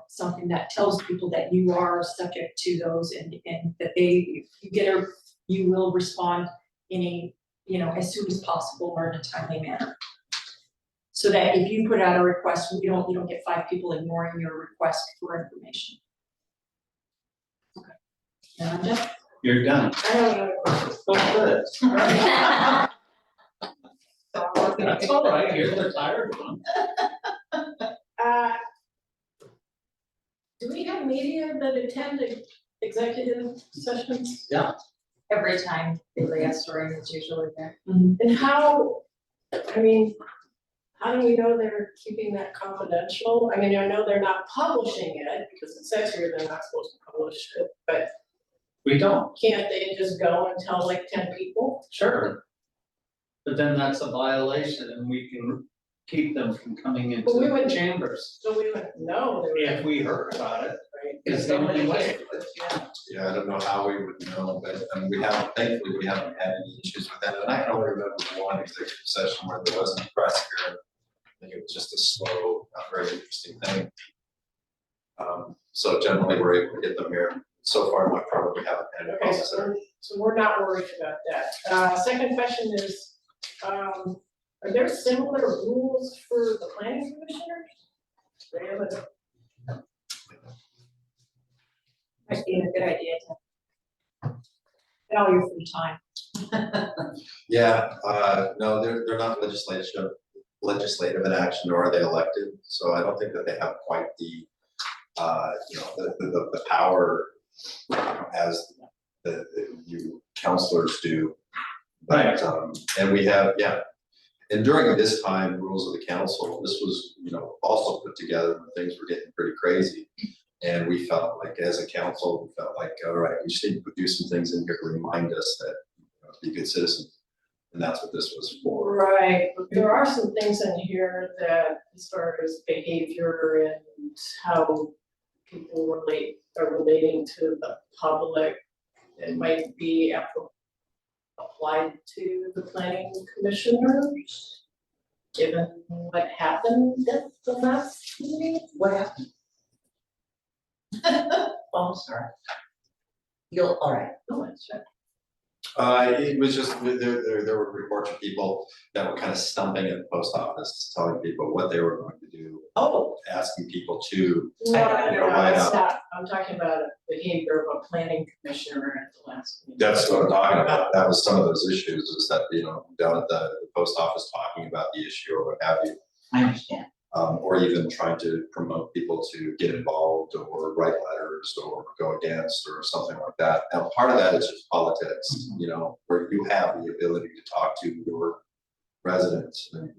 something that tells people that you are subject to those and that you will respond in a, as soon as possible or in a timely manner. So that if you put out a request, you don't get 5 people ignoring your request for information. Okay. And I'm done. You're done. I don't know. Oh, good. That's all right, you're the tired one. Do we have media that attend executive sessions? Every time they lay a story, it's usually there. And how do we know they're keeping that confidential? I mean, I know they're not publishing it because it says here they're not supposed to publish it, but We don't, can't they just go and tell like 10 people? sure. But then that's a violation and we can keep them from coming into But we the wouldn't- chambers So we would know they were. if we heard about it. Right. It's the only way. Yeah, I don't know how we would know, but thankfully, we haven't had any issues with that. And I can only remember one executive session where there wasn't a press here. I think it was just a slow, not very interesting thing. So generally, we're able to get them here. So far, my probably haven't had a Okay, problem. so we're not worried about that. Second question is, are there similar rules for the planning commissioners? They have a- Might be a good idea to. In all your free time. Yeah, no, they're not legislative in action, nor are they elected. So I don't think that they have quite the, the power as you counselors do. But, and we have, and during this time, rules of the council, this was, also put together when things were getting pretty crazy. And we felt like, as a council, we felt like, all right, we just need to do some things in here to remind us that, be good citizens. And that's what this was for. Right, but there are some things in here that, as far as behavior and how people are relating to the public, it might be applied to the planning commissioners, given what happened at the last meeting. What happened? Oh, I'm sorry. All right. No, it's right. It was just, there were reports of people that were kind of stumping at the post office, telling people what they were going to do. Oh. Asking people to, No, write it's up. not, I'm talking about behavior of a planning commissioner at the last meeting. That's what I'm talking about. That was some of those issues, is that, down at the post office talking about the issue or what have you. I understand. or even trying to promote people to get involved or write letters or go against or something like that. Now, part of that is just politics, you know, where you have the ability to talk to your residents and,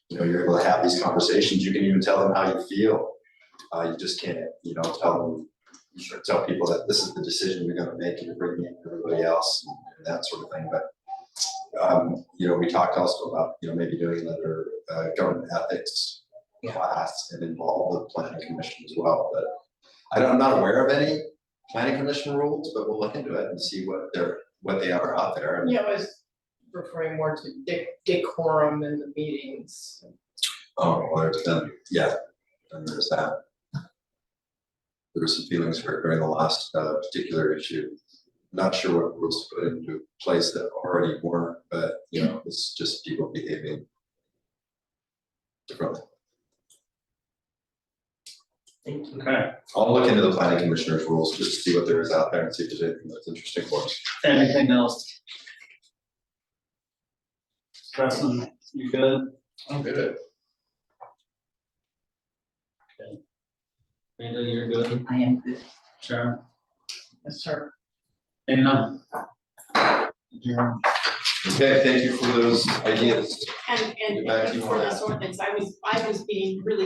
you know, you're able to have these conversations. You can even tell them how you feel. You just can't, you know, you should tell people that this is the decision you're gonna make and you're bringing in everybody else and that sort of thing. But, you know, we talked also about, you know, maybe doing another government ethics class and involve the planning commission as well. But I'm not aware of any planning commission rules, but we'll look into it and see what they are out there. Yeah, I was referring more to decorum in the meetings. Oh, well, there's been, yeah, and there's that. There were some feelings for during the last particular issue. Not sure what rules to put into place that already weren't, but you know, it's just people behaving differently. Thank you. Okay, I'll look into the planning commissioner's rules just to see what there is out there and see if there's anything that's interesting for us. anything else? Preston, you good? I'm good. Amanda, you're good? I am good. Sharon? Yes, sir. Dana? Okay, thank you for those ideas. And Get back to thank you you for on this ordinance. I was being really